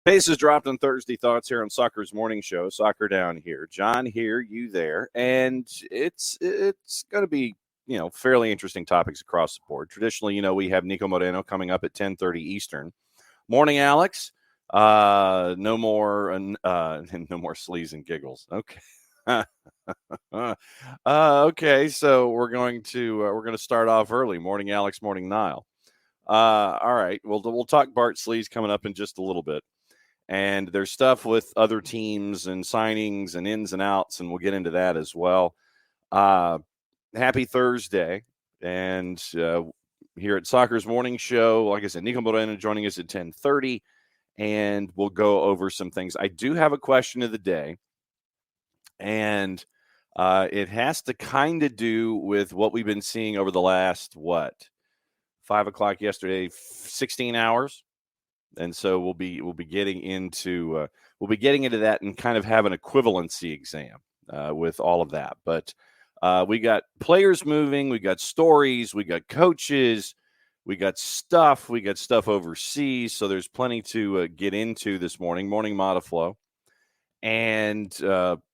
Pace is dropped on Thursday Thoughts here on Soccer's Morning Show. Soccer Down here. John here, you there. And it's going to be, fairly interesting topics across the board. Traditionally, we have Niko Moreno coming up at 10:30 Eastern. Morning, Alex. No more sleaze and giggles. Okay. Okay, so we're going to start off early. Morning, Alex. Morning, Niall. All right. Well, we'll talk Bart Sleaze coming up in just a little bit. And there's stuff with other teams and signings and ins and outs, and we'll get into that as well. Happy Thursday. And here at Soccer's Morning Show, like I said, Niko Moreno joining us at 10:30, and we'll go over some things. I do have a question of the day, and it has to kind of do with what we've been seeing over the last, 5 o'clock yesterday, 16 hours. And so we'll be getting into that and kind of have an equivalency exam with all of that. But we got players moving, we got stories, we got coaches, we got stuff overseas. So there's plenty to get into this morning. Morning Modiflow, and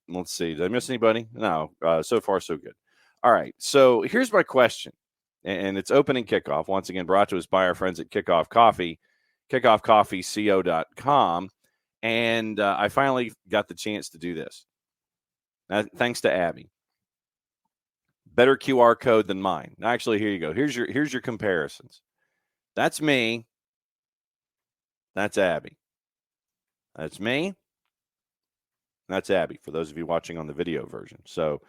let's see, did I miss anybody? No, so far so good. All right, so here's my question, and it's opening kickoff once again, brought to us by our friends at Kickoff Coffee. kickoffcoffeeco.com, and I finally got the chance to do this. Thanks to Abby. Better QR code than mine. Actually, here you go. Here's your comparisons. That's me. That's Abby. That's me. That's Abby, for those of you watching on the video version. So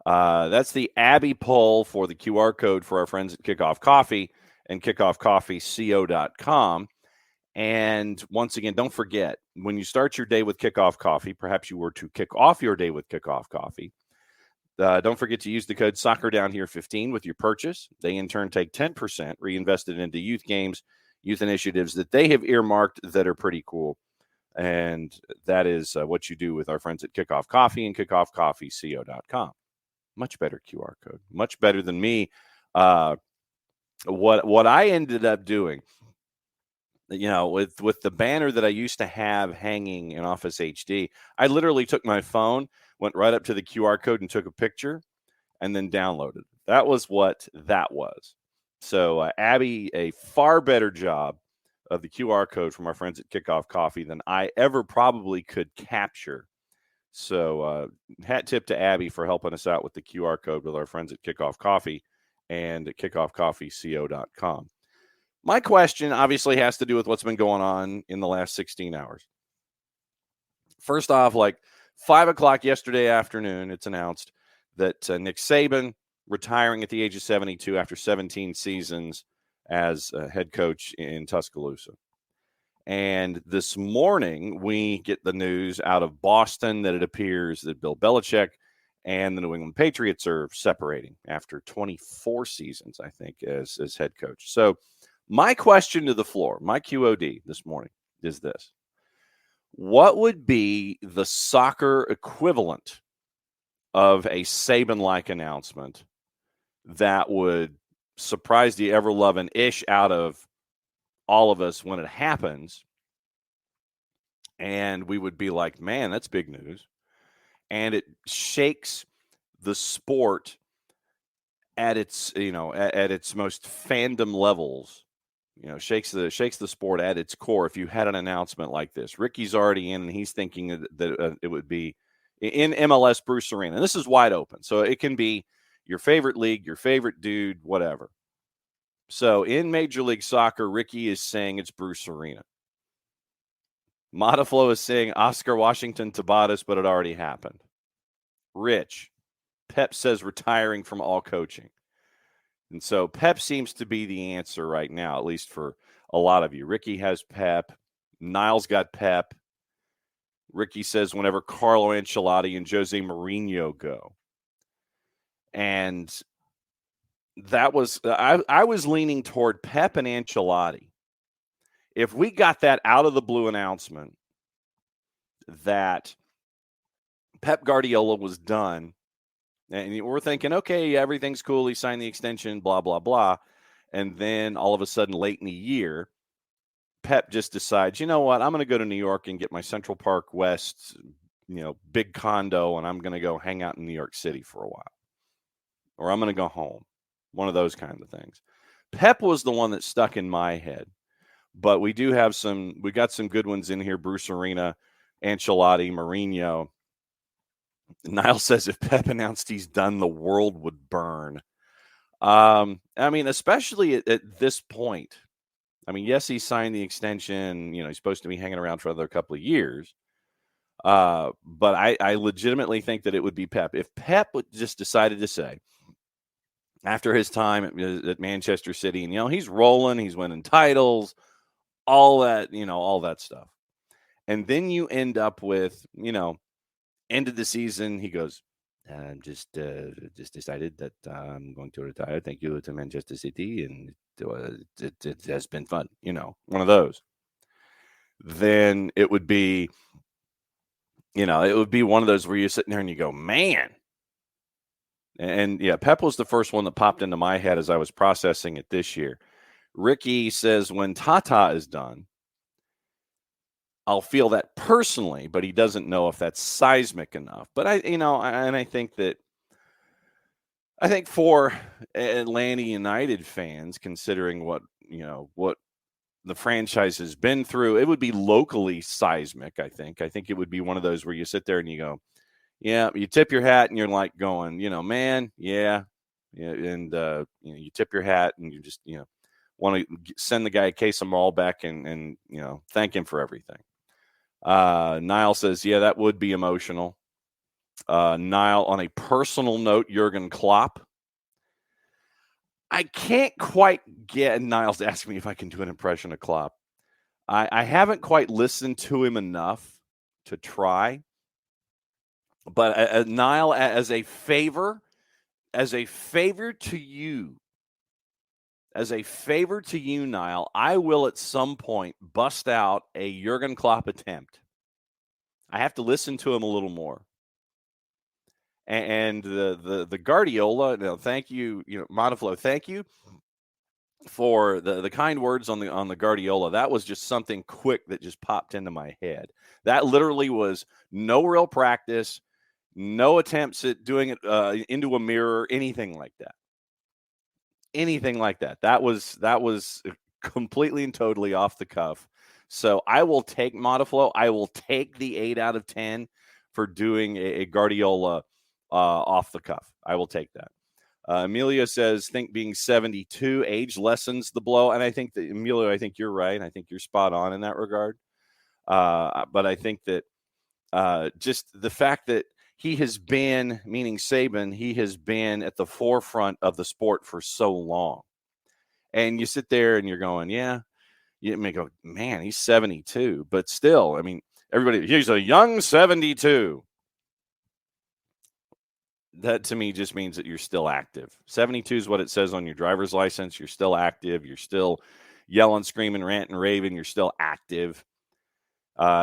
that's the Abby poll for the QR code for our friends at Kickoff Coffee and kickoffcoffeeco.com. And once again, don't forget, when you start your day with Kickoff Coffee, perhaps you were to kick off your day with Kickoff Coffee, don't forget to use the code SoccerDownHere15 with your purchase. They, in turn, take 10% reinvested into youth games, youth initiatives that they have earmarked that are pretty cool. And that is what you do with our friends at Kickoff Coffee and kickoffcoffeeco.com. Much better QR code. Much better than me. What I ended up doing, with the banner that I used to have hanging in Office HD, I literally took my phone, went right up to the QR code and took a picture and then downloaded it. That was what that was. So Abby, a far better job of the QR code from our friends at Kickoff Coffee than I ever probably could capture. So hat tip to Abby for helping us out with the QR code with our friends at Kickoff Coffee and at kickoffcoffeeco.com. My question obviously has to do with what's been going on in the last 16 hours. First off, 5 o'clock yesterday afternoon, it's announced that Nick Saban retiring at the age of 72 after 17 seasons as head coach in Tuscaloosa. And this morning, we get the news out of Boston that it appears that Bill Belichick and the New England Patriots are separating after 24 seasons, I think, as head coach. So my question to the floor, my QOD this morning is this. What would be the soccer equivalent of a Saban-like announcement that would surprise the ever-loving-ish out of all of us when it happens? And we would be like, man, that's big news. And it shakes the sport at its, at its most fandom levels. Shakes the sport at its core if you had an announcement like this. Ricky's already in, and he's thinking that it would be in MLS Bruce Arena. And this is wide open, so it can be your favorite league, your favorite dude, whatever. So in Major League Soccer, Ricky is saying it's Bruce Arena. Modiflow is saying Oscar Washington Tabatas, but it already happened. Rich, Pep says retiring from all coaching. And so Pep seems to be the answer right now, at least for a lot of you. Ricky has Pep. Niall's got Pep. Ricky says whenever Carlo Ancelotti and Jose Mourinho go. And that was I was leaning toward Pep and Ancelotti. If we got that out of the blue announcement that Pep Guardiola was done, and we're thinking, okay, everything's cool, he signed the extension, blah, blah, blah. And then all of a sudden, late in the year, Pep just decides, you know what, I'm going to go to New York and get my Central Park West, big condo, and I'm going to go hang out in New York City for a while. Or I'm going to go home. One of those kind of things. Pep was the one that stuck in my head. But we got some good ones in here. Bruce Arena, Ancelotti, Mourinho. Niall says if Pep announced he's done, the world would burn. I mean, especially at this point. I mean, yes, he signed the extension. He's supposed to be hanging around for another couple of years. But I legitimately think that it would be Pep. If Pep just decided to say, after his time at Manchester City, and, he's rolling, he's winning titles, all that stuff. And then you end up with, end of the season, he goes, just decided that I'm going to retire. Thank you to Manchester City, and it has been fun. One of those. Then it would be, one of those where you're sitting there and you go, man. And yeah, Pep was the first one that popped into my head as I was processing it this year. Ricky says when Tata is done, I'll feel that personally, but he doesn't know if that's seismic enough. But I think for Atlanta United fans, considering what the franchise has been through, it would be locally seismic. I think it would be one of those where you sit there and you go, yeah, you tip your hat and you're like going, man, yeah. And, you tip your hat and you just, want to send the guy a case of Malbec and thank him for everything. Niall says, yeah, that would be emotional. Niall, on a personal note, Jurgen Klopp. I can't quite get, Niall's asking me if I can do an impression of Klopp. I haven't quite listened to him enough to try. But Niall, as a favor to you, Niall, I will at some point bust out a Jurgen Klopp attempt. I have to listen to him a little more. And the Guardiola, thank you, Monoflo, thank you for the kind words on the Guardiola. That was just something quick that just popped into my head. That literally was no real practice, no attempts at doing it into a mirror, anything like that. That was completely and totally off the cuff. So I will take Monoflo. I will take the 8 out of 10 for doing a Guardiola off the cuff. I will take that. Emilio says, think being 72, age lessens the blow. And I think that, Emilio, I think you're right. I think you're spot on in that regard. But I think that just the fact that he has been, meaning Saban, he has been at the forefront of the sport for so long. And you sit there and you're going, yeah, you may go, man, he's 72. But still, I mean, everybody, he's a young 72. That to me just means that you're still active. 72 is what it says on your driver's license. You're still active. You're still yelling, screaming, ranting, raving. You're still active.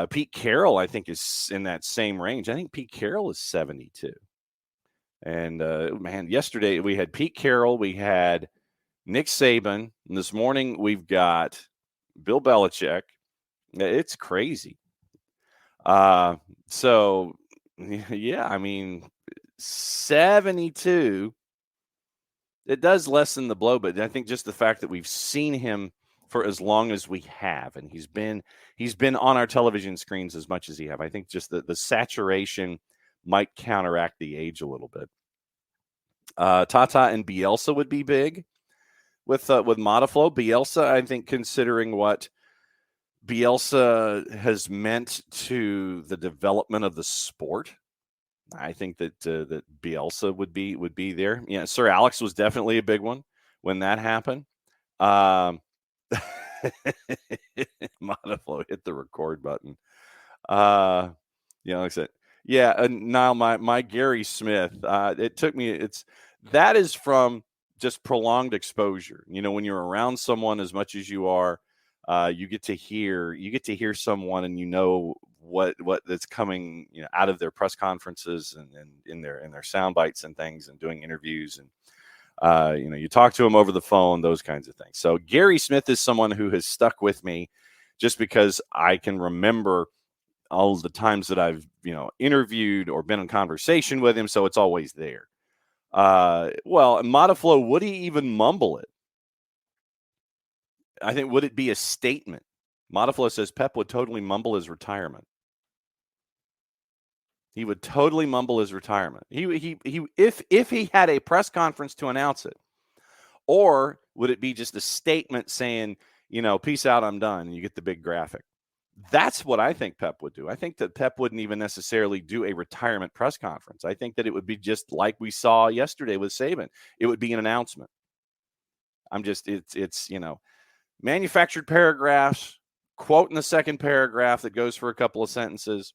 Pete Carroll, I think, is in that same range. I think Pete Carroll is 72. And, man, yesterday we had Pete Carroll. We had Nick Saban. And this morning we've got Bill Belichick. It's crazy. So, yeah, I mean, 72, it does lessen the blow, but I think just the fact that we've seen him for as long as we have, and he's been on our television screens as much as he have. I think just the saturation might counteract the age a little bit. Tata and Bielsa would be big with Modaflow. Bielsa, I think, considering what Bielsa has meant to the development of the sport, I think that that Bielsa would be there. Yeah, Sir Alex was definitely a big one when that happened. Modiflow hit the record button. Yeah, like I said. Yeah, now my Gary Smith, it took me that is from just prolonged exposure. When you're around someone as much as you are, you get to hear someone, and what that's coming, out of their press conferences, and in their sound bites and things, and doing interviews, and you talk to them over the phone, those kinds of things. So Gary Smith is someone who has stuck with me just because I can remember all of the times that I've, interviewed or been in conversation with him. So it's always there. Well, Modiflow, would he even mumble it? I think, would it be a statement? Modiflow says Pep would totally mumble his retirement. He would totally mumble his retirement. If he had a press conference to announce it, or would it be just a statement saying, peace out, I'm done, and you get the big graphic? That's what I think Pep would do. I think that Pep wouldn't even necessarily do a retirement press conference. I think that it would be just like we saw yesterday with Saban. It would be an announcement. It's manufactured paragraphs, quote in the second paragraph that goes for a couple of sentences.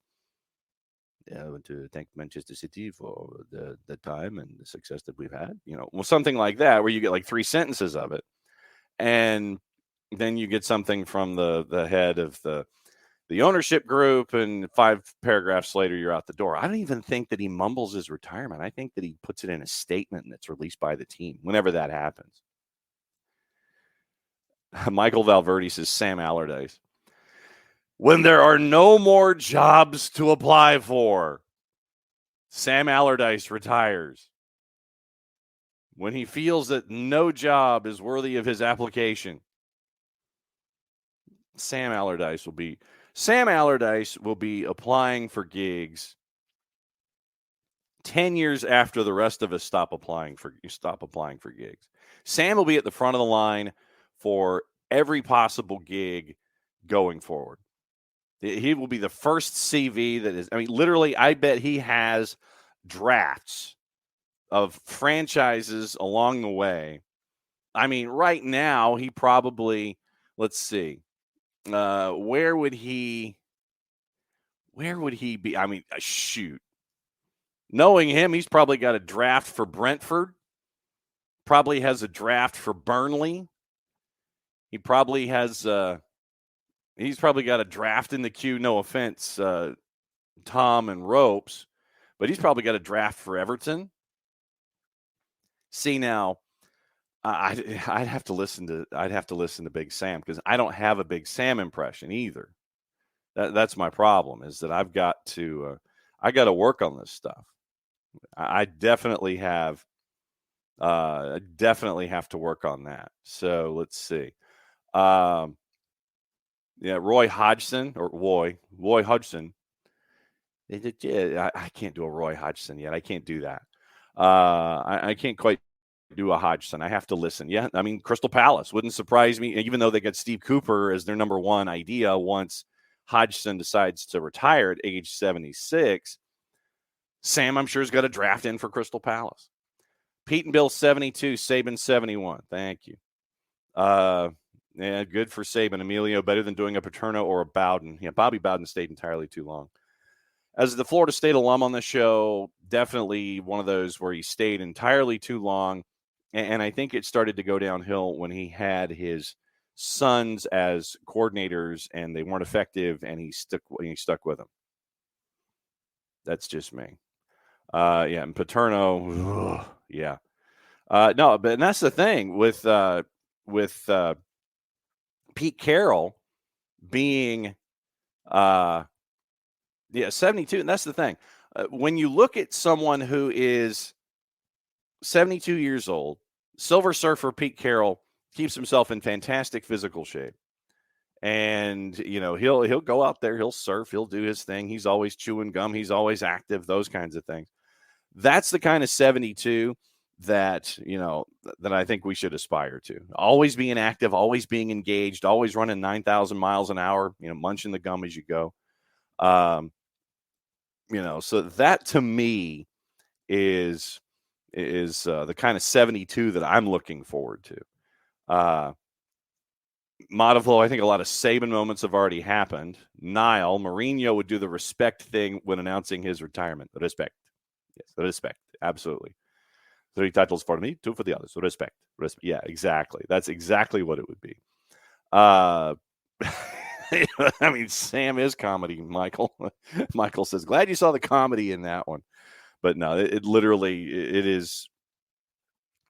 I want to thank Manchester City for the time and the success that we've had. Something like that, where you get like 3 sentences of it. And then you get something from the head of the ownership group, and 5 paragraphs later, you're out the door. I don't even think that he mumbles his retirement. I think that he puts it in a statement that's released by the team whenever that happens. Michael Valverde says Sam Allardyce. When there are no more jobs to apply for, Sam Allardyce retires. When he feels that no job is worthy of his application, Sam Allardyce will be applying for gigs 10 years after the rest of us stop applying for gigs. Sam will be at the front of the line for every possible gig going forward. He will be the first CV that is, literally, I bet he has drafts of franchises along the way. Right now, he probably, let's see, where would he be? Shoot. Knowing him, he's probably got a draft for Brentford. Probably has a draft for Burnley. He probably has. He's probably got a draft in the queue. No offense, Tom and Ropes, but he's probably got a draft for Everton. See, now, I'd have to listen to Big Sam, because I don't have a Big Sam impression either. That's my problem, is that I've got to work on this stuff. I definitely have to work on that. So let's see. Yeah, Roy Hodgson. Yeah, I can't do a Roy Hodgson yet. I can't do that. I can't quite do a Hodgson. I have to listen. Yeah, Crystal Palace wouldn't surprise me, even though they got Steve Cooper as their number one idea once Hodgson decides to retire at age 76. Sam, I'm sure, has got a draft in for Crystal Palace. Pete and Bill 72, Saban 71. Thank you. Yeah, good for Saban. Emilio, better than doing a Paterno or a Bowden. Yeah, Bobby Bowden stayed entirely too long. As the Florida State alum on the show, definitely one of those where he stayed entirely too long. And I think it started to go downhill when he had his sons as coordinators and they weren't effective, and he stuck with them. That's just me. Yeah, and Paterno, ugh, yeah. No, but that's the thing with Pete Carroll being 72, and that's the thing. When you look at someone who is 72 years old, Silver Surfer Pete Carroll keeps himself in fantastic physical shape. And, he'll go out there, he'll surf, he'll do his thing. He's always chewing gum. He's always active, those kinds of things. That's the kind of 72 that, that I think we should aspire to. Always being active, always being engaged, always running 9,000 miles an hour, munching the gum as you go. So that to me is the kind of 72 that I'm looking forward to. Modiflow, I think a lot of Saban moments have already happened. Niall, Mourinho would do the respect thing when announcing his retirement. Respect. Yes, respect. Absolutely. 3 titles for me, 2 for the others. Respect. Yeah, exactly. That's exactly what it would be. I mean, Sam is comedy, Michael. Michael says, glad you saw the comedy in that one. But no, it literally, it is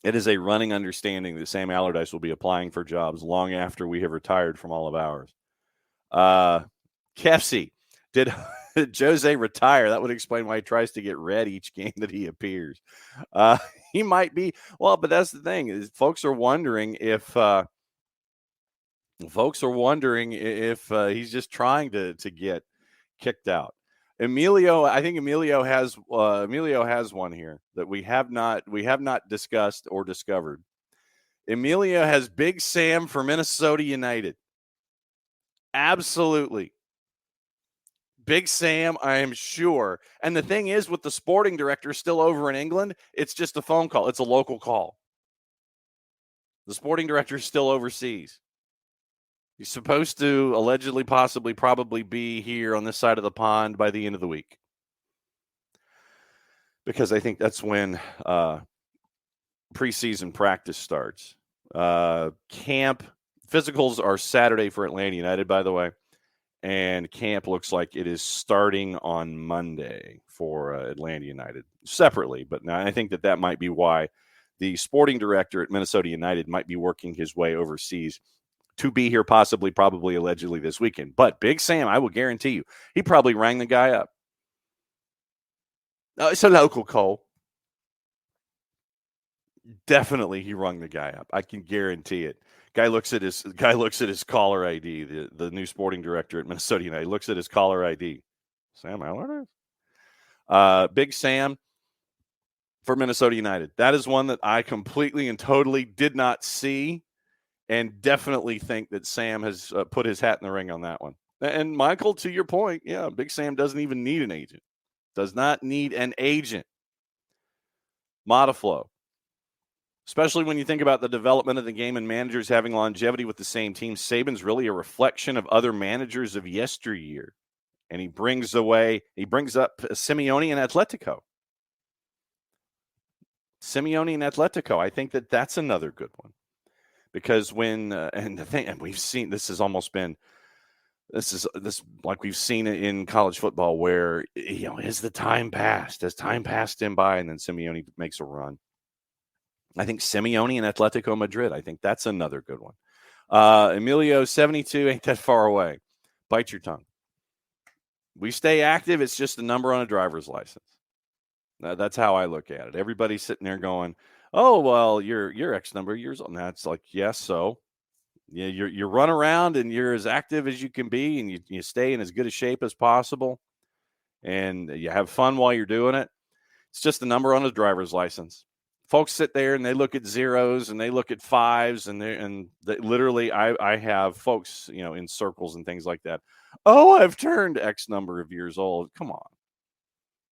a running understanding that Sam Allardyce will be applying for jobs long after we have retired from all of ours. Kefsey, did Jose retire? That would explain why he tries to get red each game that he appears. He might be. Well, but that's the thing is folks are wondering if he's just trying to get kicked out. Emilio, I think Emilio has one here that we have not discussed or discovered. Emilio has Big Sam for Minnesota United. Absolutely. Big Sam, I am sure. And the thing is, with the sporting director still over in England, it's just a phone call. It's a local call. The sporting director is still overseas. He's supposed to allegedly, possibly, probably be here on this side of the pond by the end of the week. Because I think that's when preseason practice starts. Camp physicals are Saturday for Atlanta United, by the way. And camp looks like it is starting on Monday for Atlanta United separately. But now I think that might be why the sporting director at Minnesota United might be working his way overseas to be here possibly, probably, allegedly this weekend. But Big Sam, I will guarantee you, he probably rang the guy up. It's a local call. Definitely he rung the guy up. I can guarantee it. Guy looks at his caller ID. The new sporting director at Minnesota United looks at his caller ID. Sam Allardyce. Big Sam for Minnesota United. That is one that I completely and totally did not see, and definitely think that Sam has put his hat in the ring on that one. And Michael, to your point, yeah, Big Sam doesn't even need an agent. Does not need an agent. Modiflow. Especially when you think about the development of the game and managers having longevity with the same team. Saban's really a reflection of other managers of yesteryear. And he brings up Simeone and Atletico. I think that's another good one. Because when, and we've seen, this has almost been, this like we've seen it in college football where, has time passed him by, and then Simeone makes a run. I think Simeone and Atletico Madrid. I think that's another good one. Emilio, 72, ain't that far away. Bite your tongue. We stay active. It's just a number on a driver's license. That's how I look at it. Everybody's sitting there going, oh, well, you're X number of years old. And that's like, yes, so. Yeah, you run around and you're as active as you can be, and you stay in as good a shape as possible, and you have fun while you're doing it. It's just a number on a driver's license. Folks sit there and they look at zeros and they look at fives, and literally I have folks, in circles and things like that. Oh, I've turned X number of years old. Come on.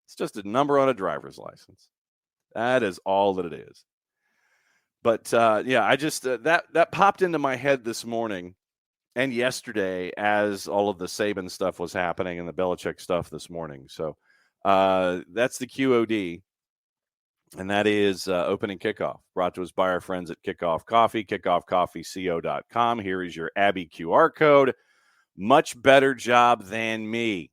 It's just a number on a driver's license. That is all that it is. But I just that popped into my head this morning and yesterday as all of the Saban stuff was happening and the Belichick stuff this morning. So that's the QOD. And that is opening kickoff, brought to us by our friends at Kickoff Coffee, kickoffcoffeeco.com. Here is your Abby QR code. Much better job than me.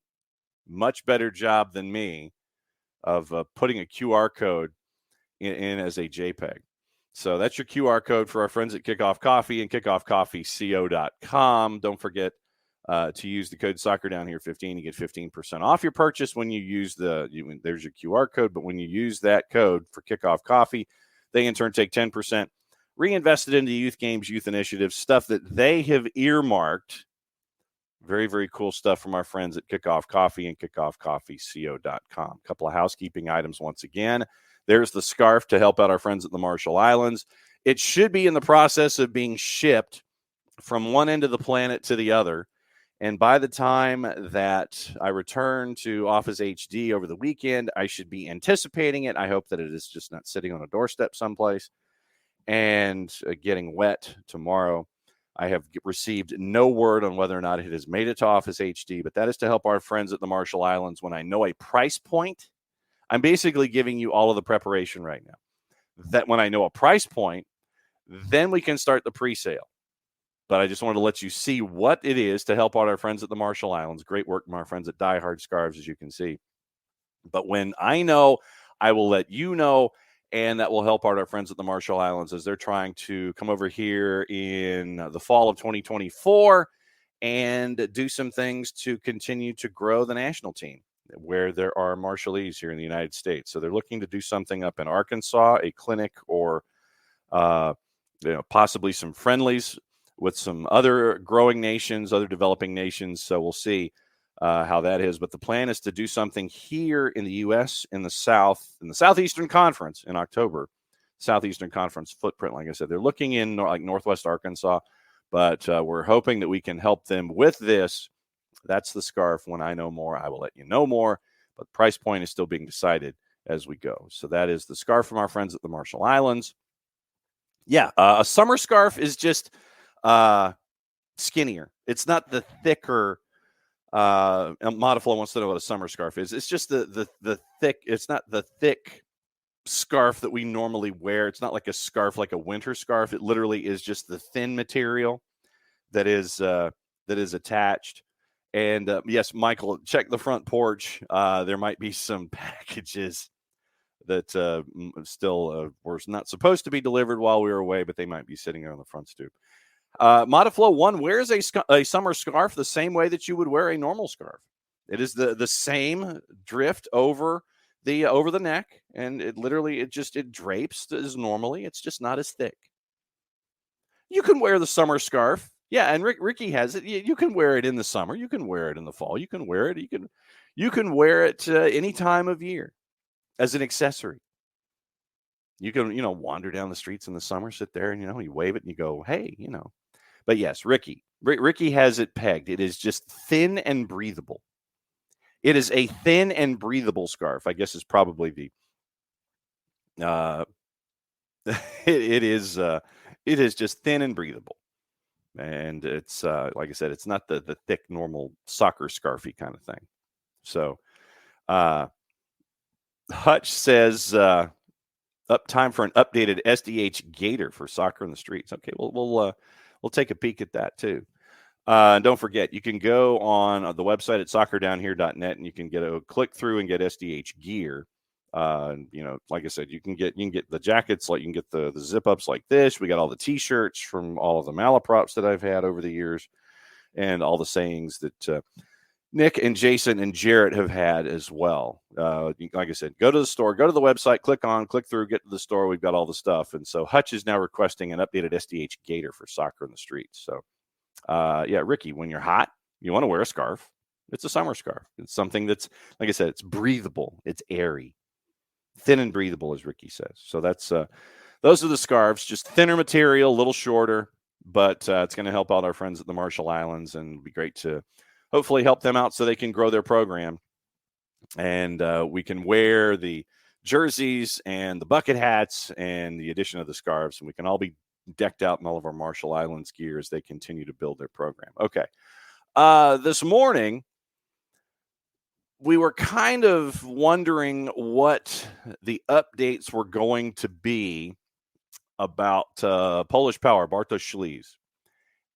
Of putting a QR code in as a JPEG. So that's your QR code for our friends at Kickoff Coffee and kickoffcoffeeco.com. Don't forget to use the code SoccerDownHere15 to get 15% off your purchase when you use there's your QR code, but when you use that code for Kickoff Coffee, they in turn take 10%, reinvest it into youth games, youth initiatives, stuff that they have earmarked. Very, very cool stuff from our friends at Kickoff Coffee and kickoffcoffeeco.com. A couple of housekeeping items once again. There's the scarf to help out our friends at the Marshall Islands. It should be in the process of being shipped from one end of the planet to the other. And by the time that I return to Office HD over the weekend, I should be anticipating it. I hope that it is just not sitting on a doorstep someplace and getting wet tomorrow. I have received no word on whether or not it has made it to Office HD, but that is to help our friends at the Marshall Islands. When I know a price point, I'm basically giving you all of the preparation right now. That when I know a price point, then we can start the pre-sale. But I just wanted to let you see what it is to help out our friends at the Marshall Islands. Great work from our friends at Die Hard Scarves, as you can see. But when I know, I will let you know, and that will help out our friends at the Marshall Islands as they're trying to come over here in the fall of 2024 and do some things to continue to grow the national team where there are Marshallese here in the United States. So they're looking to do something up in Arkansas, a clinic, or possibly some friendlies with some other growing nations, other developing nations. So we'll see how that is. But the plan is to do something here in the U.S. in the Southeastern Conference in October. Southeastern Conference footprint, like I said, they're looking in like Northwest Arkansas, but we're hoping that we can help them with this. That's the scarf. When I know more, I will let you know more. But the price point is still being decided as we go. So that is the scarf from our friends at the Marshall Islands. Yeah, a summer scarf is just skinnier. It's not the thicker. Modiflow wants to know what a summer scarf is. It's just the thick. It's not the thick scarf that we normally wear. It's not like a scarf, like a winter scarf. It literally is just the thin material that is attached. And yes, Michael, check the front porch. There might be some packages that still were not supposed to be delivered while we were away, but they might be sitting there on the front stoop. Modiflow 1 wears a summer scarf the same way that you would wear a normal scarf. It is the same drift over the neck, and it drapes as normally. It's just not as thick. You can wear the summer scarf. Yeah, and Ricky has it. You can wear it in the summer. You can wear it in the fall. You can wear it. You can wear it any time of year as an accessory. You can, wander down the streets in the summer, sit there, and, you wave it and you go, hey, But yes, Ricky has it pegged. It is just thin and breathable. It is a thin and breathable scarf, I guess is probably the it is just thin and breathable. And it's like I said, it's not the thick normal soccer scarfy kind of thing. So Hutch says up time for an updated SDH Gator for soccer in the streets. Okay, we'll take a peek at that too. And don't forget, you can go on the website at soccerdownhere.net and you can get a click through and get SDH gear. Like I said, you can get the jackets, like you can get the zip ups like this. We got all the T-shirts from all of the malaprops that I've had over the years, and all the sayings that Nick and Jason and Jarrett have had as well. Like I said, go to the store, go to the website, click through, get to the store. We've got all the stuff. And so Hutch is now requesting an updated SDH Gator for soccer in the streets. So, Ricky, when you're hot, you want to wear a scarf. It's a summer scarf. It's something that's, like I said, it's breathable. It's airy, thin and breathable, as Ricky says. So that's those are the scarves, just thinner material, a little shorter, but it's going to help out our friends at the Marshall Islands, and it'd be great to hopefully help them out so they can grow their program. And we can wear the jerseys and the bucket hats and the addition of the scarves, and we can all be decked out in all of our Marshall Islands gear as they continue to build their program. Okay. This morning, we were kind of wondering what the updates were going to be about Polish Power, Bartosz Szliz.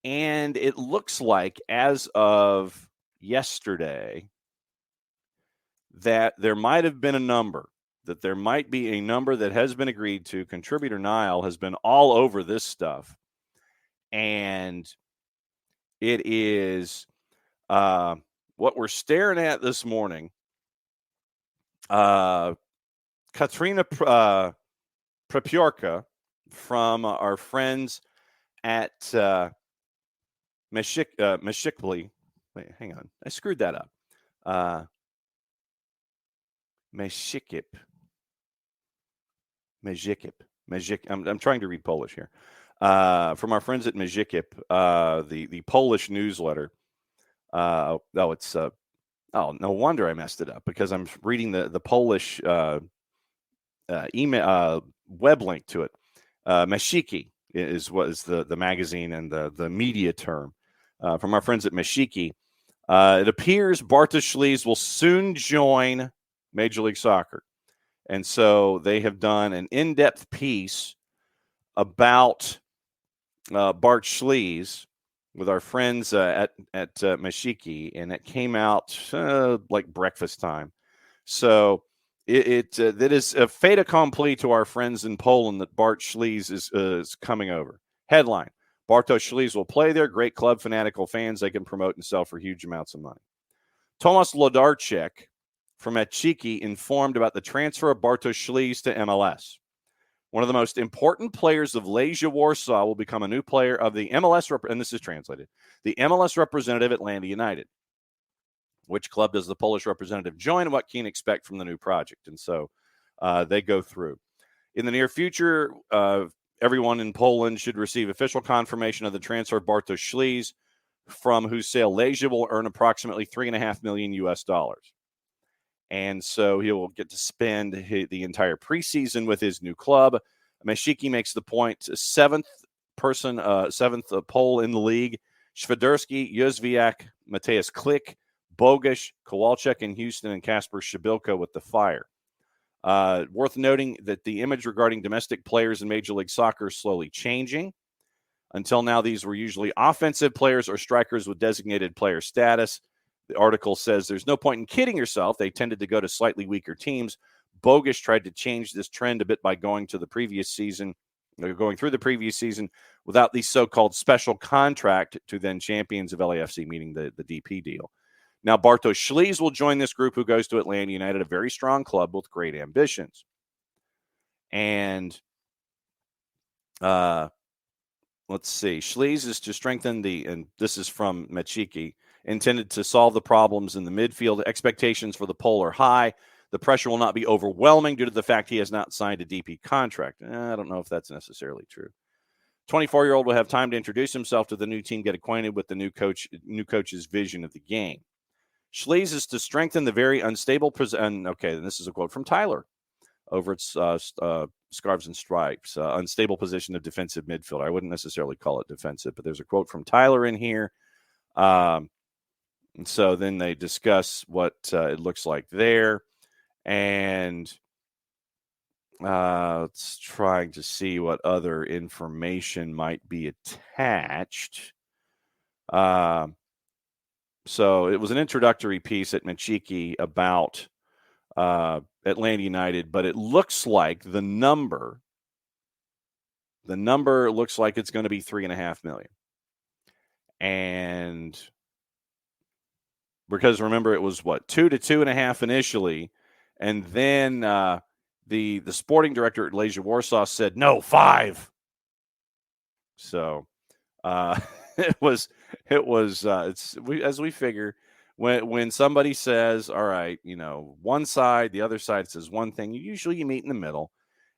And it looks like, as of yesterday, that there might have been a number, that there might be a number that has been agreed to. Contributor Niall has been all over this stuff. And it is what we're staring at this morning. Katrina Prepiorka from our friends at Meshikli. Wait, hang on. I screwed that up. Meshikip. I'm trying to read Polish here. From our friends at Meshikip, the Polish newsletter. No wonder I messed it up, because I'm reading the Polish email web link to it. Meshiki. is what is the magazine and the media term from our friends at Mashiki. It appears Bartosz Szliz will soon join Major League Soccer. And so they have done an in-depth piece about Bart Szliz with our friends at Mashiki, and it came out like breakfast time. So that is a fait accompli to our friends in Poland that Bart Szliz is coming over. Headline: Bartosz Szliz will play there. Great club, fanatical fans. They can promote and sell for huge amounts of money. Tomasz Lodarczyk from Mashiki informed about the transfer of Bartosz Szliz to MLS. One of the most important players of Legia Warsaw will become a new player of the MLS, and this is translated, the MLS representative at Atlanta United. Which club does the Polish representative join? What can you expect from the new project? And so they go through. In the near future, everyone in Poland should receive official confirmation of the transfer of Bartosz Szliz, from whose sale Legia will earn approximately $3.5 million US. And so he will get to spend the entire preseason with his new club. Mashiki makes the point: seventh Pole in the league. Świderski, Józwiak, Mateusz Klich, Bogusz, Kowalczyk in Houston, and Kasper Szpilka with the Fire. Worth noting that the image regarding domestic players in Major League Soccer is slowly changing. Until now, these were usually offensive players or strikers with designated player status. The article says there's no point in kidding yourself. They tended to go to slightly weaker teams. Bogusz tried to change this trend a bit by going through the previous season without the so-called special contract to then champions of LAFC, meaning the DP deal. Now, Bartosz Szliz will join this group, who goes to Atlanta United, a very strong club with great ambitions. And let's see. Szliz is to strengthen and this is from Mashiki, intended to solve the problems in the midfield. Expectations for the Pole are high. The pressure will not be overwhelming due to the fact he has not signed a DP contract. I don't know if that's necessarily true. 24-year-old will have time to introduce himself to the new team, get acquainted with the new coach's vision of the game. Szliz is to strengthen the very unstable position. Okay, and this is a quote from Tyler over at Scarves and Stripes. Unstable position of defensive midfielder. I wouldn't necessarily call it defensive, but there's a quote from Tyler in here. And so then they discuss what it looks like there. And it's trying to see what other information might be attached. So it was an introductory piece at Mashiki about Atlanta United, but it looks like the number looks like it's going to be $3.5 million. And because remember, it was what, 2 to 2.5 initially, and then the sporting director at Legia Warsaw said no, 5. So it's as we figure, when somebody says, all right, one side, the other side says one thing, usually you meet in the middle,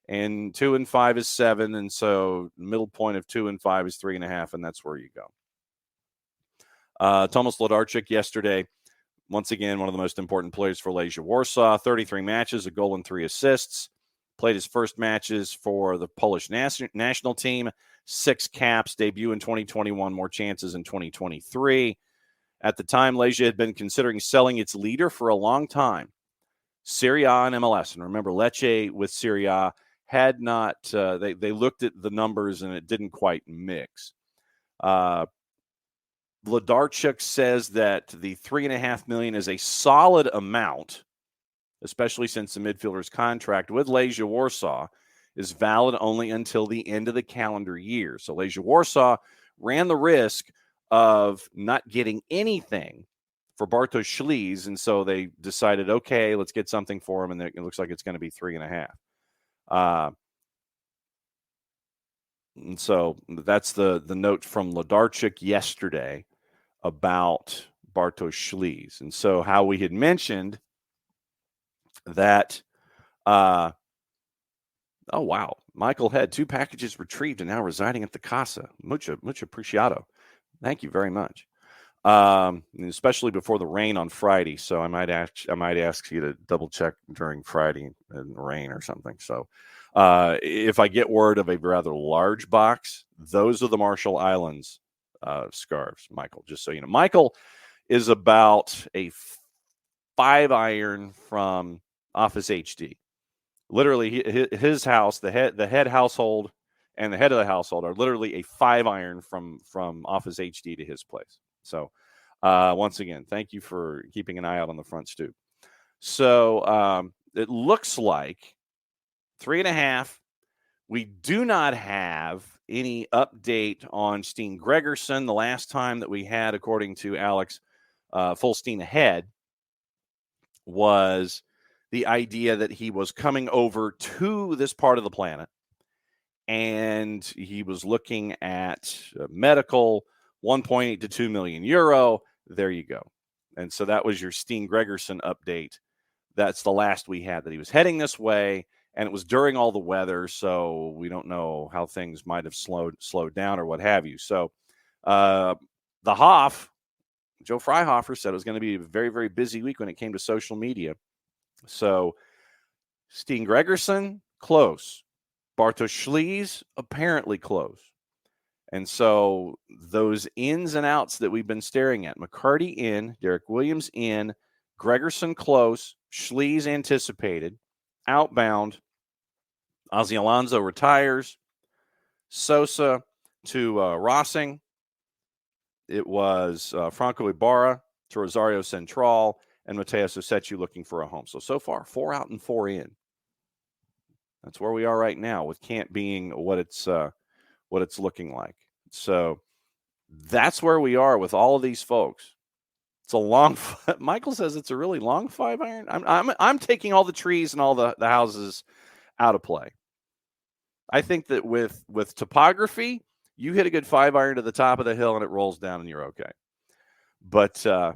and 2 and 5 is 7, and so the middle point of 2 and 5 is 3.5, and that's where you go. Tomasz Lodarczyk yesterday, once again, one of the most important players for Legia Warsaw, 33 matches, a goal and 3 assists. Played his first matches for the Polish national team, 6 caps, debut in 2021, more chances in 2023. At the time, Legia had been considering selling its leader for a long time, Serie A and MLS. And remember, Lecce with Serie A had not, they looked at the numbers and it didn't quite mix. Lodarczyk says that the $3.5 million is a solid amount, especially since the midfielder's contract with Legia Warsaw is valid only until the end of the calendar year. So Legia Warsaw ran the risk of not getting anything for Bartosz Szliz, and so they decided, okay, let's get something for him, and it looks like it's going to be 3.5. And so that's the note from Lodarczyk yesterday about Bartosz Szliz. And so how we had mentioned that, oh, wow, Michael had 2 packages retrieved and now residing at the Casa. Mucho apreciado. Thank you very much. especially before the rain on Friday. So I might ask you to double check during Friday and rain or something. So if I get word of a rather large box, those are the Marshall Islands scarves, Michael, just so you know. Michael is about a 5-iron from Office HD. Literally, his house, the head household and the head of the household are literally a 5-iron from Office HD to his place. So once again, thank you for keeping an eye out on the front stoop. So it looks like 3.5. We do not have any update on Steen Gregerson. The last time that we had, according to Alex, full steam ahead, was the idea that he was coming over to this part of the planet and he was looking at medical, 1.8 to 2 million euro. There you go. And so that was your Steen Gregerson update. That's the last we had, that he was heading this way, and it was during all the weather, so we don't know how things might have slowed down or what have you. So the Hoff, Joe Freihofer, said it was going to be a very, very busy week when it came to social media. So Steen Gregerson, close. Bartosz Szliz, apparently close. And so those ins and outs that we've been staring at, McCarty in, Derek Williams in, Gregerson close, Szliz anticipated, outbound, Ozzie Alonso retires, Sosa to Rossing. It was Franco Ibarra to Rosario Central, and Mateus Osechu looking for a home. So far, 4 out and 4 in. That's where we are right now, with camp being what it's looking like. So that's where we are with all of these folks. It's a long. Michael says it's a really long 5-iron. I'm taking all the trees and all the houses out of play. I think that with topography, you hit a good 5-iron to the top of the hill and it rolls down and you're okay. But all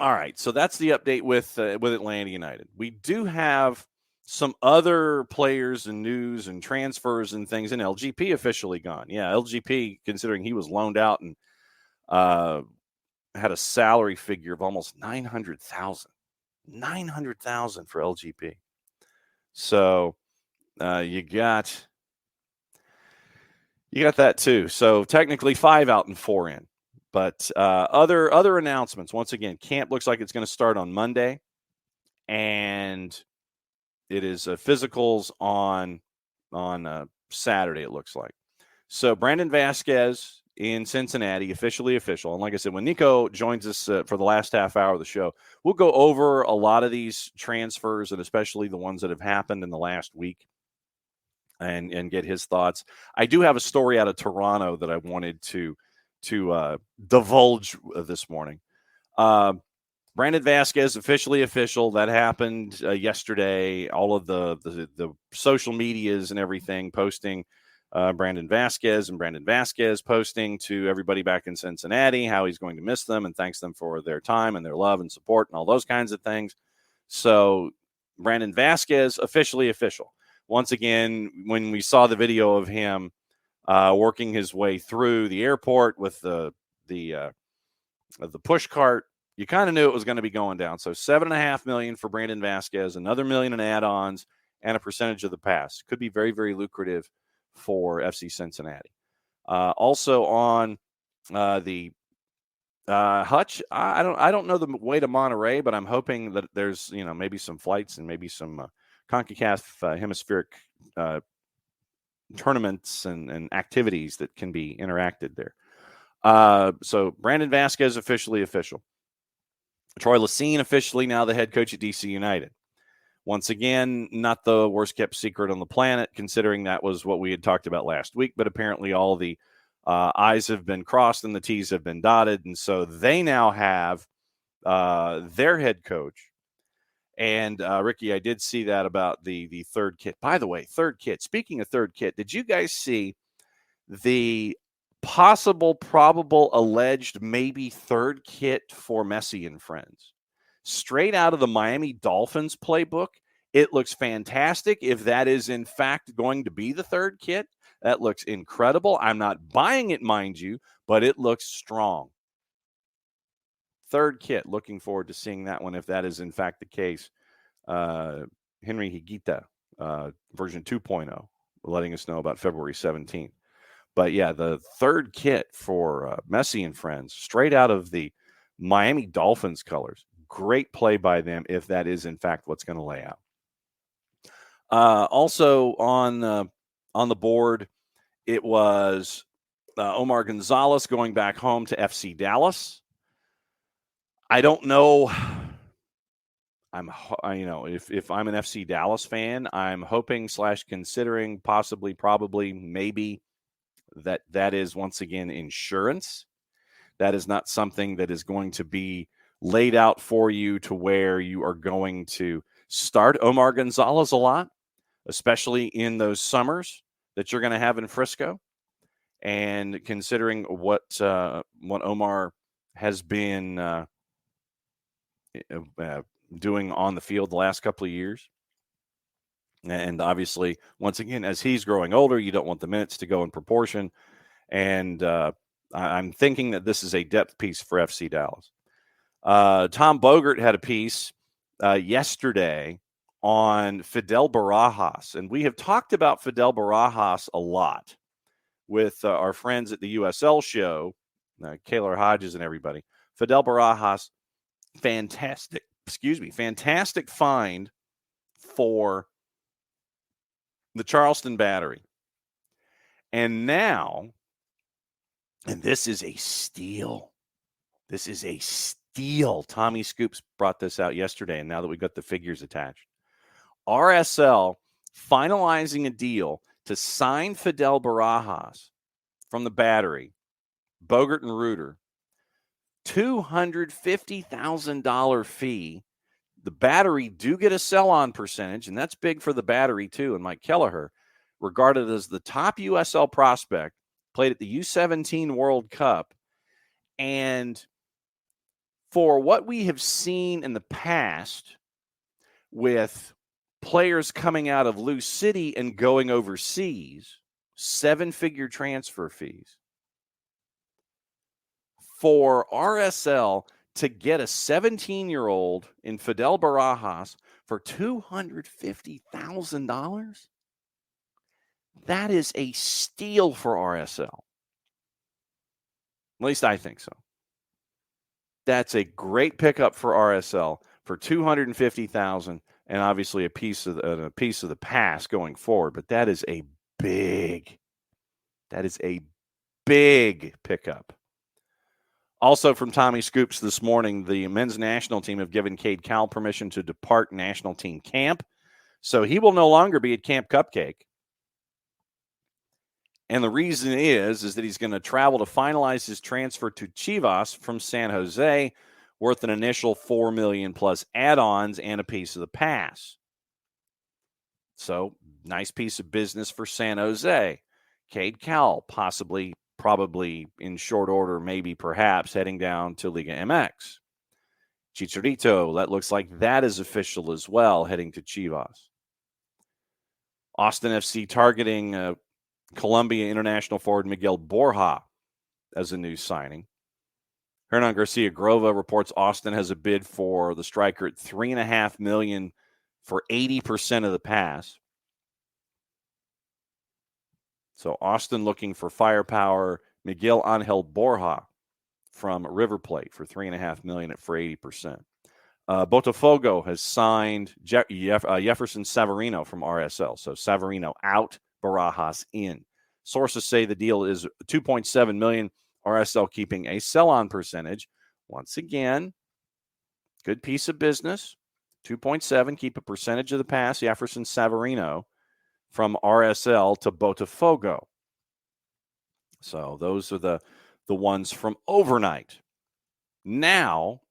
right, so that's the update with Atlanta United. We do have some other players and news and transfers and things, and LGP officially gone. Yeah, LGP, considering he was loaned out and had a salary figure of almost $900,000. $900,000 for LGP. So you got that too. So technically 5 out and 4 in. But other announcements. Once again, camp looks like it's going to start on Monday, and it is physicals on Saturday, it looks like. So Brandon Vasquez in Cincinnati, officially official. And like I said, when Niko joins us for the last half hour of the show, we'll go over a lot of these transfers, and especially the ones that have happened in the last week, and get his thoughts. I do have a story out of Toronto that I wanted to divulge this morning. Brandon Vasquez, officially official. That happened yesterday. All of the social medias and everything posting Brandon Vasquez posting to everybody back in Cincinnati how he's going to miss them and thanks them for their time and their love and support and all those kinds of things. So Brandon Vasquez, officially official. Once again, when we saw the video of him working his way through the airport with the push cart, you kind of knew it was going to be going down. So $7.5 million for Brandon Vasquez, another $1 million in add-ons, and a percentage of the pass. Could be very, very lucrative for FC Cincinnati. Also on the Hutch, I don't know the way to Monterey, but I'm hoping that there's maybe some flights and maybe some CONCACAF hemispheric tournaments and activities that can be interacted there. So Brandon Vasquez, officially official. Troy Lacine, officially now the head coach at DC United. Once again, not the worst kept secret on the planet, considering that was what we had talked about last week, but apparently all the I's have been crossed and the T's have been dotted, and so they now have their head coach. And Ricky, I did see that about the third kit. By the way, third kit. Speaking of third kit, did you guys see the possible, probable, alleged, maybe third kit for Messi and friends? Straight out of the Miami Dolphins playbook. It looks fantastic. If that is in fact going to be the third kit, that looks incredible. I'm not buying it, mind you, but it looks strong. Third kit. Looking forward to seeing that one if that is in fact the case. Henry Higuita, version 2.0, letting us know about February 17th. But yeah, the third kit for Messi and friends, straight out of the Miami Dolphins colors. Great play by them if that is in fact what's going to lay out. Also on the board, it was Omar Gonzalez going back home to FC Dallas. I don't know. If I'm an FC Dallas fan, I'm hoping / considering possibly, probably, maybe that is once again insurance. That is not something that is going to be laid out for you to where you are going to start Omar Gonzalez a lot, especially in those summers that you're going to have in Frisco. And considering what Omar has been doing on the field the last couple of years. And obviously, once again, as he's growing older, you don't want the minutes to go in proportion. And I'm thinking that this is a depth piece for FC Dallas. Tom Bogert had a piece yesterday on Fidel Barajas. And we have talked about Fidel Barajas a lot with our friends at the USL show, Kaylor Hodges and everybody. Fidel Barajas, fantastic find for the Charleston Battery. And now, and this is a steal. This is a steal. Tommy Scoops brought this out yesterday, and now that we've got the figures attached. RSL finalizing a deal to sign Fidel Barajas from the Battery, Bogert and Reuter, $250,000 fee. The Battery do get a sell-on percentage, and that's big for the Battery too. And Mike Kelleher, regarded as the top USL prospect, played at the U17 World Cup. And for what we have seen in the past with players coming out of Lou City and going overseas, 7-figure transfer fees. For RSL to get a 17-year-old in Fidel Barajas for $250,000, that is a steal for RSL. At least I think so. That's a great pickup for RSL for $250,000, and obviously a piece of the pass going forward. But that is a big pickup. Also from Tommy Scoops this morning, the men's national team have given Cade Cowell permission to depart national team camp. So he will no longer be at Camp Cupcake. And the reason is that he's going to travel to finalize his transfer to Chivas from San Jose, worth an initial $4 million plus add-ons and a piece of the pass. So, nice piece of business for San Jose. Cade Cowell, probably in short order, maybe perhaps heading down to Liga MX. Chicharito, that looks like that is official as well, heading to Chivas. Austin FC targeting Colombia international forward Miguel Borja as a new signing. Hernan Garcia Grova reports Austin has a bid for the striker at $3.5 million for 80% of the pass. So Austin looking for firepower. Miguel Angel Borja from River Plate for $3.5 million for 80%. Botafogo has signed Jefferson Savarino from RSL. So Savarino out, Barajas in. Sources say the deal is $2.7 million. RSL keeping a sell-on percentage. Once again, good piece of business. 2.7, keep a percentage of the pass. Jefferson Savarino from RSL to Botafogo. So those are the ones from overnight. Now,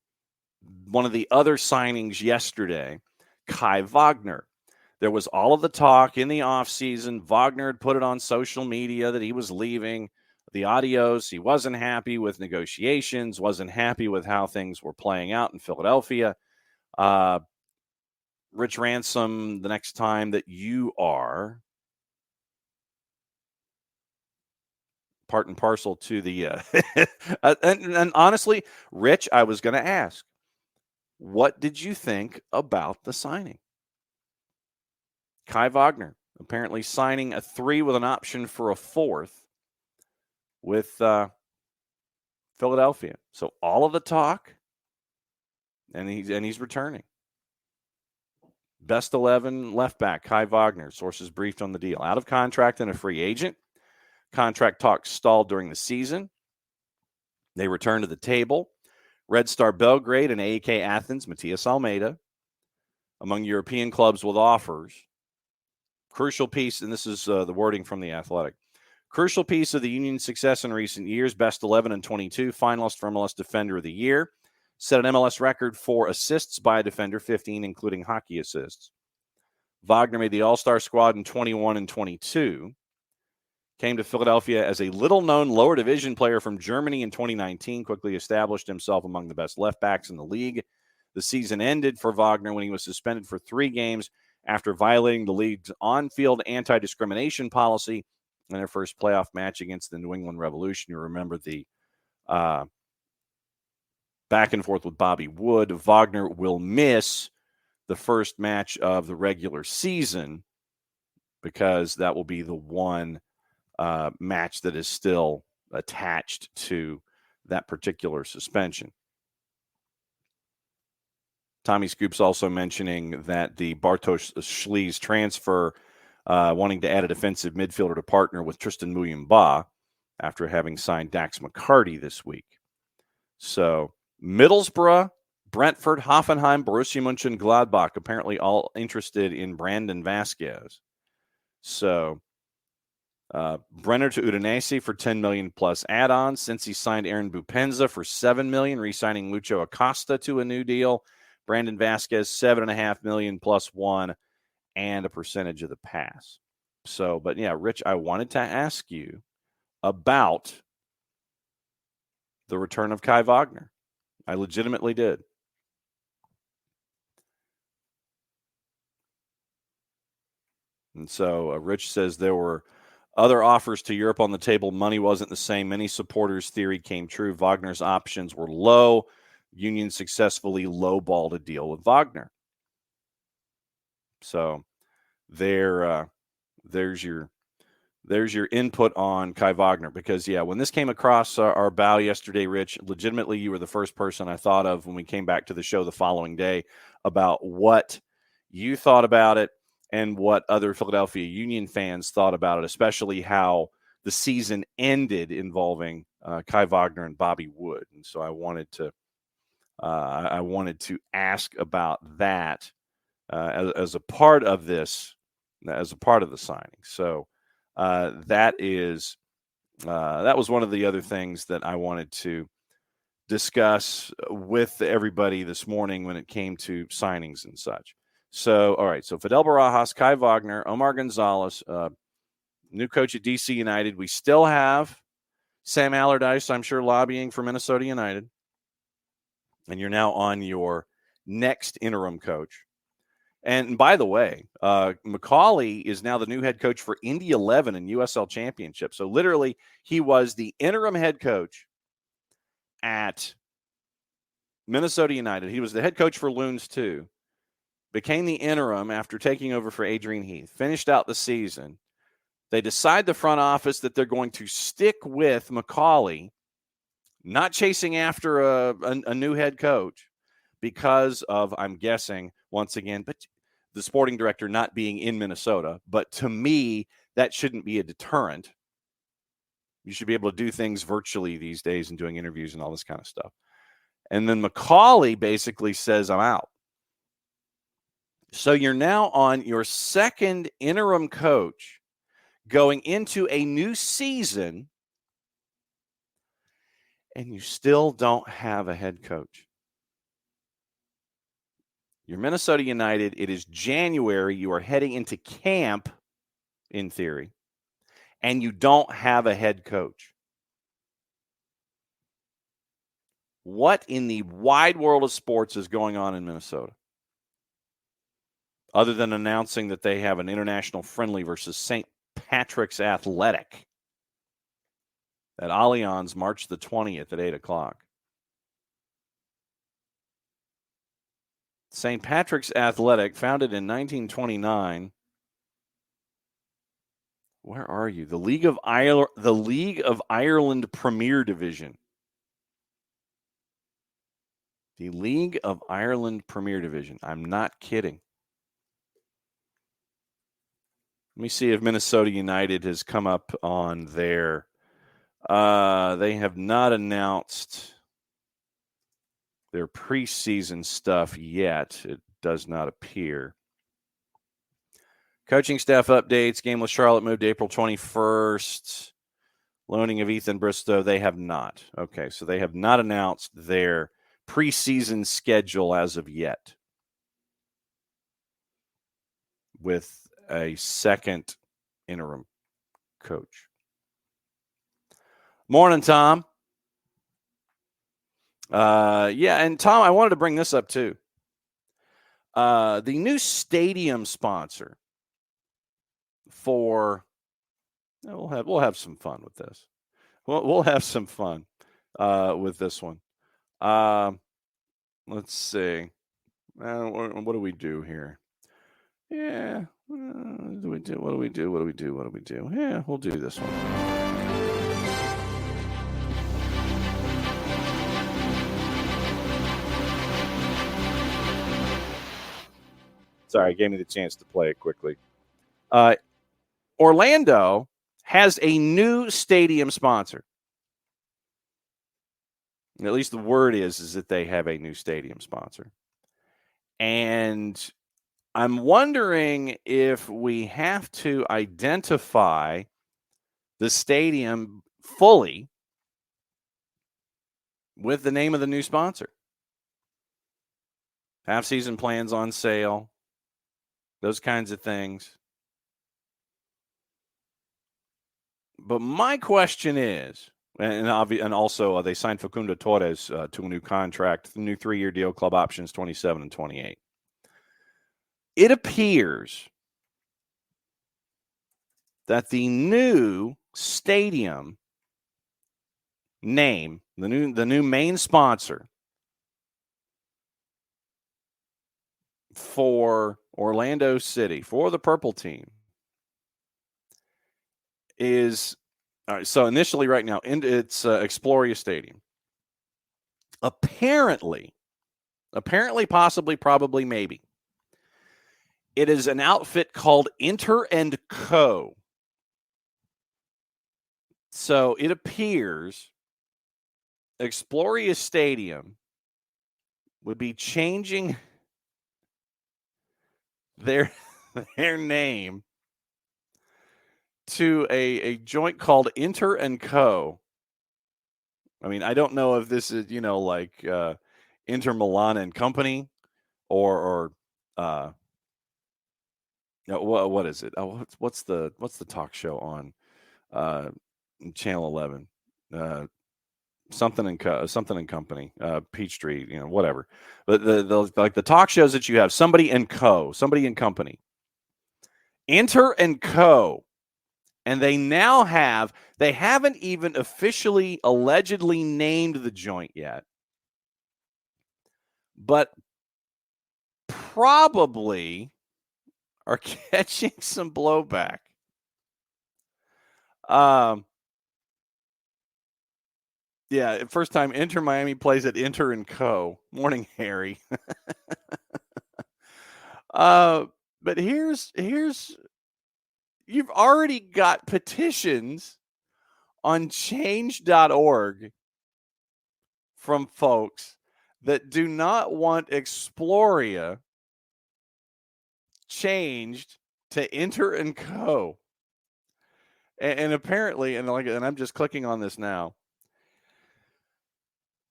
one of the other signings yesterday, Kai Wagner. There was all of the talk in the offseason. Wagner had put it on social media that he was leaving the Adios. He wasn't happy with negotiations, wasn't happy with how things were playing out in Philadelphia. Rich Ransom, the next time that you are part and parcel to the and honestly, Rich, I was going to ask, what did you think about the signing? Kai Wagner apparently signing a 3 with an option for a 4th with Philadelphia. So all of the talk, and he's returning. Best 11 left back, Kai Wagner, sources briefed on the deal. Out of contract and a free agent. Contract talks stalled during the season. They return to the table. Red Star Belgrade and AEK Athens, Matias Almeida, among European clubs with offers. Crucial piece, and this is the wording from The Athletic. Crucial piece of the Union's success in recent years, best 11 and 22, finalist for MLS Defender of the Year. Set an MLS record for assists by a defender, 15, including hockey assists. Wagner made the All-Star squad in 21 and 22. Came to Philadelphia as a little-known lower division player from Germany in 2019, quickly established himself among the best left backs in the league. The season ended for Wagner when he was suspended for 3 games after violating the league's on-field anti-discrimination policy in their first playoff match against the New England Revolution. You remember the back and forth with Bobby Wood. Wagner will miss the first match of the regular season because that will be the one match that is still attached to that particular suspension. Tommy Scoop's also mentioning that the Bartosz Szli's transfer, wanting to add a defensive midfielder to partner with Tristan Muyumba after having signed Dax McCarty this week. So Middlesbrough, Brentford, Hoffenheim, Borussia Mönchengladbach, apparently all interested in Brandon Vasquez. So Brenner to Udinese for $10 million plus add-ons. Since he signed Aaron Bupenza for $7 million, re-signing Lucho Acosta to a new deal. Brandon Vasquez, $7.5 million plus 1 and a percentage of the pass. So, but yeah, Rich, I wanted to ask you about the return of Kai Wagner. I legitimately did. And so Rich says there were other offers to Europe on the table. Money wasn't the same. Many supporters' theory came true. Wagner's options were low. Union successfully lowballed a deal with Wagner. So there's your input on Kai Wagner. Because, yeah, when this came across our bow yesterday, Rich, legitimately you were the first person I thought of when we came back to the show the following day about what you thought about it and what other Philadelphia Union fans thought about it, especially how the season ended involving Kai Wagner and Bobby Wood. And so I wanted to ask about that as a part of this, as a part of the signing. So that was one of the other things that I wanted to discuss with everybody this morning when it came to signings and such. So, all right. So Fidel Barajas, Kai Wagner, Omar Gonzalez, new coach at DC United. We still have Sam Allardyce, I'm sure, lobbying for Minnesota United. And you're now on your next interim coach. And by the way, McCauley is now the new head coach for Indy 11 in USL Championship. So literally, he was the interim head coach at Minnesota United. He was the head coach for Loons too. Became the interim after taking over for Adrian Heath. Finished out the season. They decide the front office that they're going to stick with McCauley, not chasing after a new head coach because of, I'm guessing, once again, but the sporting director not being in Minnesota. But to me, that shouldn't be a deterrent. You should be able to do things virtually these days and doing interviews and all this kind of stuff. And then McCauley basically says, I'm out. So you're now on your second interim coach going into a new season, and you still don't have a head coach. You're Minnesota United. It is January. You are heading into camp, in theory, and you don't have a head coach. What in the wide world of sports is going on in Minnesota? Other than announcing that they have an international friendly versus St. Patrick's Athletic. at Allianz March the 20th at 8 o'clock. St. Patrick's Athletic, founded in 1929. Where are you? The League of Ireland Premier Division. The League of Ireland Premier Division. I'm not kidding. Let me see if Minnesota United has come up on there. They have not announced their preseason stuff yet. It does not appear. Coaching staff updates. Game with Charlotte moved to April 21st. Loaning of Ethan Bristow. They have not. Okay, so they have not announced their preseason schedule as of yet, with a second interim coach. Morning, Tom. Yeah, and Tom, I wanted to bring this up too. The new stadium sponsor for we'll have some fun with this. We'll have some fun with this one. Let's see. What do we do here? Yeah. What do we do? Yeah, we'll do this one. Sorry, it gave me the chance to play it quickly. Orlando has a new stadium sponsor. At least the word is that they have a new stadium sponsor. And I'm wondering if we have to identify the stadium fully with the name of the new sponsor. Half-season plans on sale, those kinds of things. But my question is, and also they signed Facundo Torres to a new contract, the new 3-year deal, club options 27 and 28. It appears that the new stadium name, the new main sponsor for Orlando City, for the Purple Team, is all right. So initially, right now, it's Exploria Stadium. Apparently, possibly, probably, maybe, it is an outfit called Inter & Co. So it appears Exploria Stadium would be changing their name to a joint called Inter & Co. I mean, I don't know if this is, like Inter Milan and Company or what is it? Oh, what's the talk show on Channel 11? Something and Company, Peachtree, whatever. But the talk shows that you have, somebody and Company, Inter & Co. And they haven't even officially, allegedly named the joint yet, but probably are catching some blowback. Yeah, first time Inter Miami plays at Inter & Co. Morning, Harry. But here's you've already got petitions on change.org from folks that do not want Exploria changed to Inter & Co. And apparently, and I'm just clicking on this now,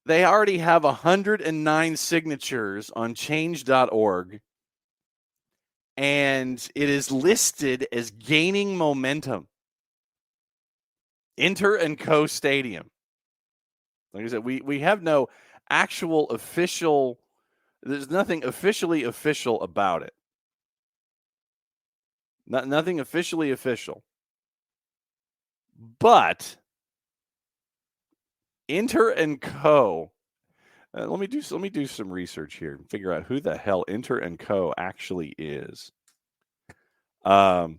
they already have 109 signatures on change.org, and it is listed as gaining momentum. Inter & Co. Stadium. Like I said, we have no actual official, there's nothing officially official about it. Nothing officially official. But Inter and Co. Let me do some research here and figure out who the hell Inter and Co. actually is. Oh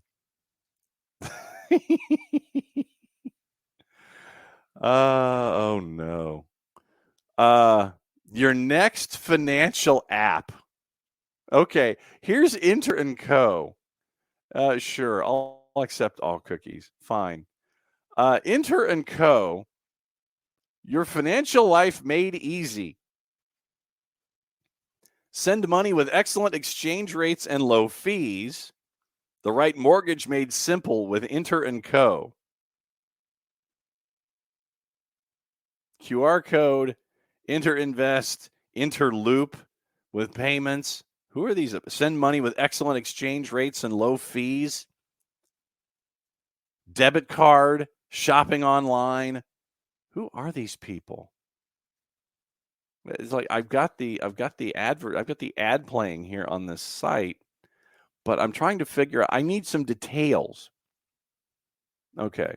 no. Your next financial app. Okay, here's Inter and Co. Sure, I'll accept all cookies. Fine. Inter and Co. Your financial life made easy. Send money with excellent exchange rates and low fees. The right mortgage made simple with Inter and Co. QR code, Interinvest, Interloop with payments. Who are these? Send money with excellent exchange rates and low fees. Debit card, shopping online. Who are these people? It's like I've got the ad playing here on this site, but I'm trying to figure out. I need some details. Okay.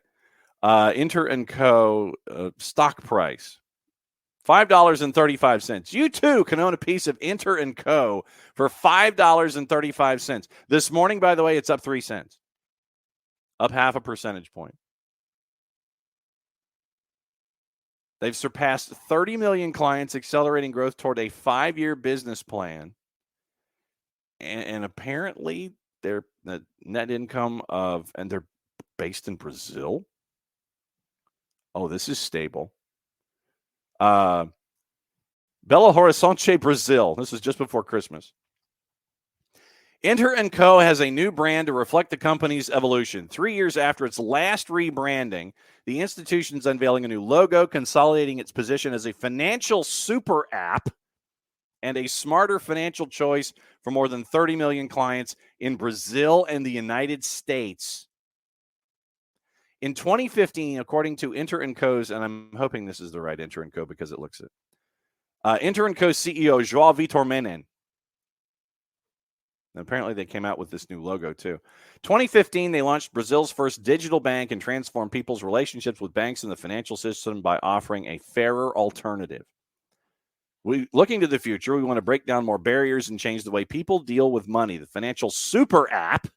Inter and Co. Stock price $5.35. You too can own a piece of Inter and Co. for $5.35. This morning, by the way, it's up 3 cents, up half a percentage point. They've surpassed 30 million clients, accelerating growth toward a 5-year business plan. And apparently, their net income and they're based in Brazil. Oh, this is stable. Belo Horizonte, Brazil. This is just before Christmas. Inter & Co. has a new brand to reflect the company's evolution. 3 years after its last rebranding, the institution's unveiling a new logo, consolidating its position as a financial super app and a smarter financial choice for more than 30 million clients in Brazil and the United States. In 2015, according to Inter & Co.'s, and I'm hoping this is the right Inter & Co. because it looks it, Inter & Co. CEO João Vitor Menem. And apparently they came out with this new logo too. 2015, they launched Brazil's first digital bank and transformed people's relationships with banks in the financial system by offering a fairer alternative. Looking to the future, we want to break down more barriers and change the way people deal with money. The financial super app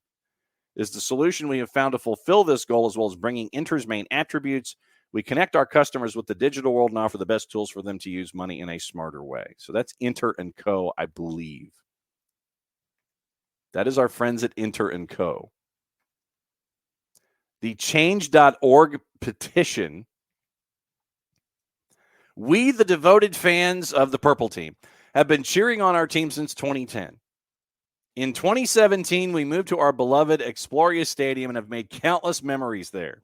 is the solution we have found to fulfill this goal, as well as bringing Inter's main attributes. We connect our customers with the digital world and offer the best tools for them to use money in a smarter way. So that's Inter & Co., I believe. That is our friends at Inter & Co. The change.org petition. We, the devoted fans of the Purple Team, have been cheering on our team since 2010. In 2017, we moved to our beloved Exploria Stadium and have made countless memories there.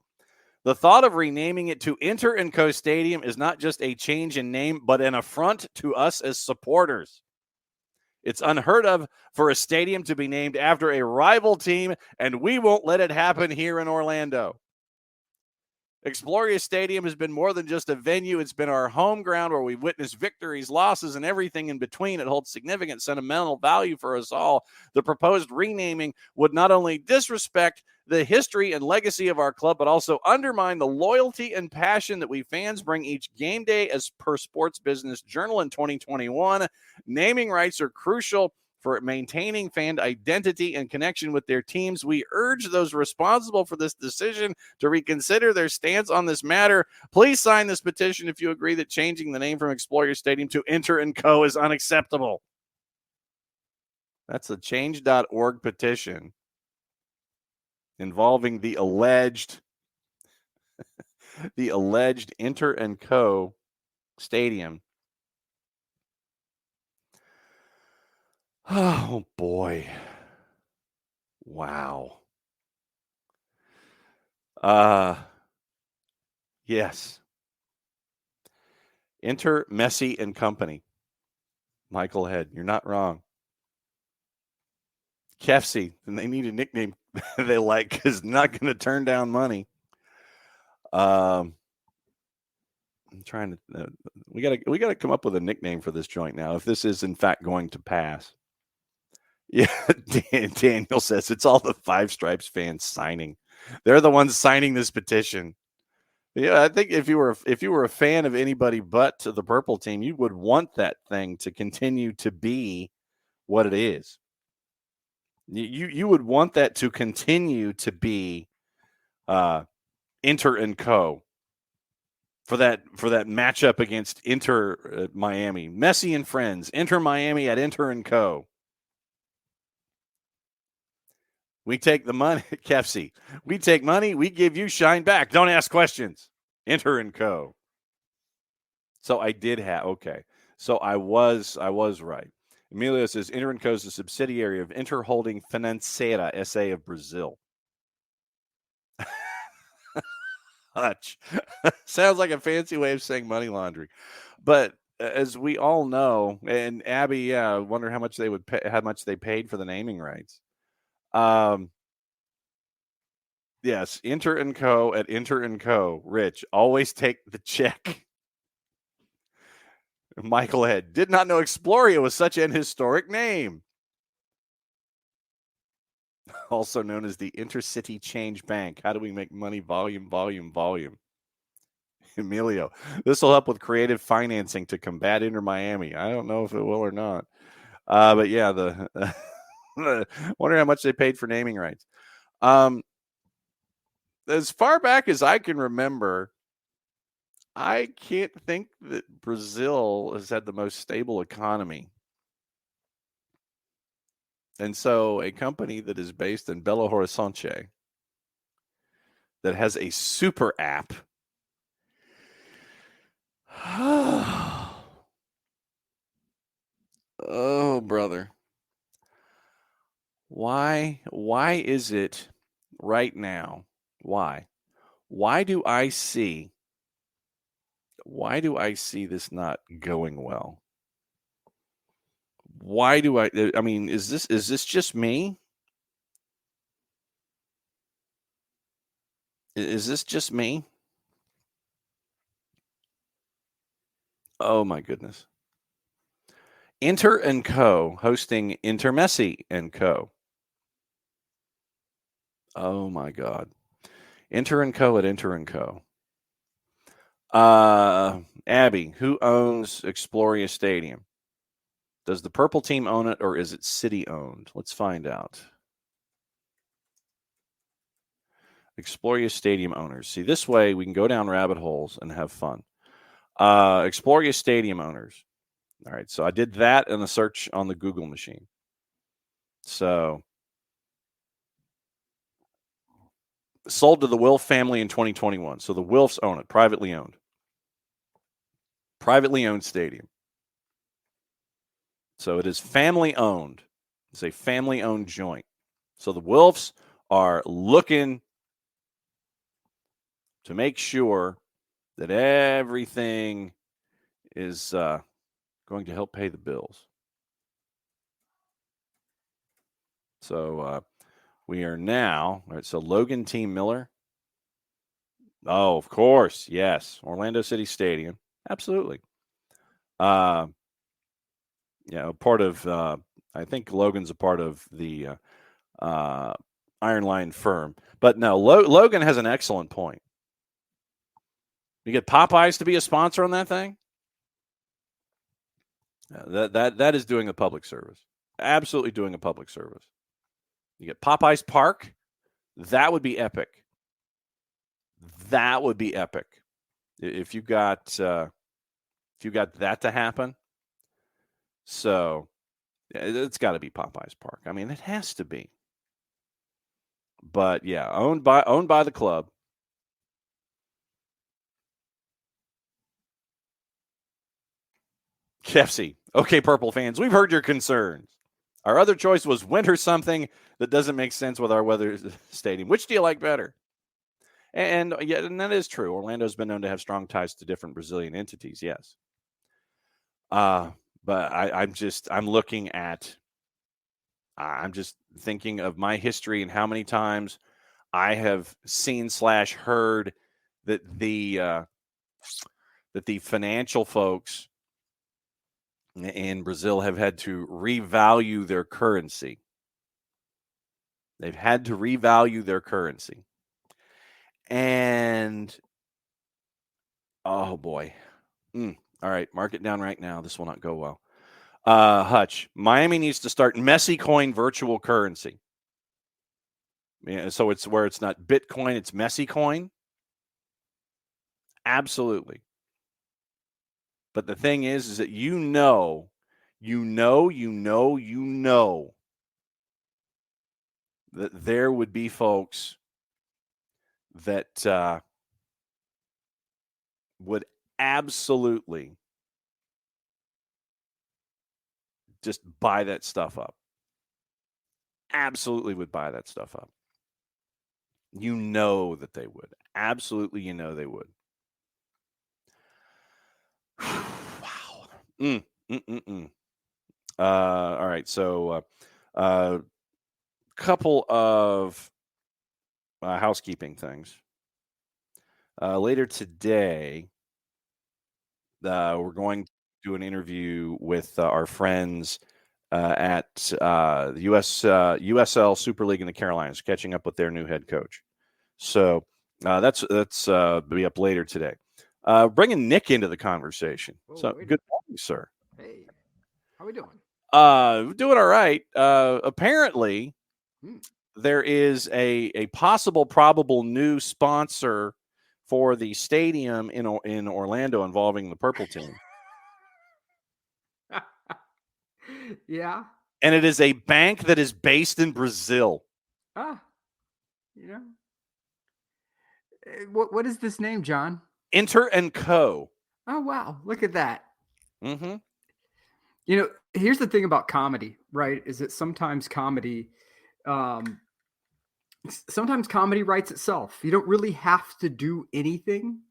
The thought of renaming it to Inter & Co. Stadium is not just a change in name, but an affront to us as supporters. It's unheard of for a stadium to be named after a rival team, and we won't let it happen here in Orlando. Exploria Stadium has been more than just a venue. It's been our home ground where we've witnessed victories, losses, and everything in between. It holds significant sentimental value for us all. The proposed renaming would not only disrespect the history and legacy of our club, but also undermine the loyalty and passion that we fans bring each game day. As per Sports Business Journal in 2021, naming rights are crucial for maintaining fan identity and connection with their teams. We urge those responsible for this decision to reconsider their stance on this matter. Please sign this petition if you agree that changing the name from Exploria Stadium to Inter & Co. is unacceptable. That's a change.org petition involving the alleged Inter & Co. Stadium. Oh, boy. Wow. Yes. Inter Messi and Company. Michael Head, you're not wrong. Kefsi, and they need a nickname they like because not going to turn down money. I'm trying to. We got to come up with a nickname for this joint now. If this is in fact going to pass. Yeah, Daniel says it's all the Five Stripes fans signing. They're the ones signing this petition. Yeah, I think if you were a fan of anybody but the purple team, you would want that thing to continue to be what it is. You would want that to continue to be uh, Inter and Co. For that matchup against Inter Miami, Messi and friends, Inter Miami at Inter and Co. We take the money, Kefsi. We take money. We give you shine back. Don't ask questions. Inter and Co. So I did have okay. So I was right. Emilio says Inter and Co is a subsidiary of Inter Holding Financeira SA of Brazil. Hutch. Sounds like a fancy way of saying money laundering. But as we all know, and Abby, yeah, I wonder how much they would pay, how much they paid for the naming rights. Yes, Inter and Co at Inter and Co. Rich, always take the check. Michael Head did not know Exploria was such an historic name. Also known as the Intercity Change Bank. How do we make money? Volume, volume, volume. Emilio, this will help with creative financing to combat Inter Miami. I don't know if it will or not. But yeah, wonder how much they paid for naming rights. As far back as I can remember, I can't think that Brazil has had the most stable economy. And so a company that is based in Belo Horizonte that has a super app. Oh, brother. Why is it right now? Why do I see this not going well? Why do I mean, is this just me? Is this just me? Oh my goodness. Inter and Co. hosting Inter Messi and Co. Oh my God. Inter and Co. at Inter and Co. Abby, who owns Exploria Stadium? Does the purple team own it or is it city owned? Let's find out. Exploria Stadium owners. See, this way we can go down rabbit holes and have fun. Exploria Stadium owners. All right, so I did that in a search on the Google machine. So, sold to the Wilf family in 2021. So the Wilfs own it, privately owned. Privately owned stadium. So it is family owned. It's a family owned joint. So the Wilfs are looking to make sure that everything is going to help pay the bills. So we are now, all right, so Logan T. Miller. Oh, of course. Yes. Orlando City Stadium. Absolutely. Part of, I think Logan's a part of the Iron Line firm. But no, Logan has an excellent point. You get Popeyes to be a sponsor on that thing? That is doing a public service. Absolutely doing a public service. You get Popeyes Park. That would be epic. That would be epic. If you got that to happen. So it's got to be Popeyes Park. I mean, it has to be. But yeah, owned by the club. Kefsi. Okay, Purple fans, we've heard your concerns. Our other choice was winter something that doesn't make sense with our weather stadium. Which do you like better? And yeah, and that is true. Orlando's been known to have strong ties to different Brazilian entities. Yes. But I'm just thinking of my history and how many times I have seen / heard that the financial folks in Brazil have had to revalue their currency. They've had to revalue their currency. And Oh boy. All right, mark it down right now. This will not go well. Hutch, Miami needs to start messy coin virtual currency. Yeah, so it's where it's not Bitcoin, it's messy coin. Absolutely. But the thing is that you know that there would be folks that would absolutely just buy that stuff up. Absolutely would buy that stuff up. You know that they would. Absolutely, you know they would. Wow. All right. So, couple of housekeeping things. Later today, we're going to do an interview with our friends at the USL Super League in the Carolinas, catching up with their new head coach. So that's be up later today. Bringing Nick into the conversation. So good morning, sir. Hey, how we doing? Doing all right. Apparently, there is a possible, probable new sponsor for the stadium in Orlando involving the Purple team. Yeah. And it is a bank that is based in Brazil. You know. What is this name, John? Inter & Co. Oh, wow. Look at that. Mm-hmm. You know, here's the thing about comedy, right? Is that sometimes comedy writes itself. You don't really have to do anything.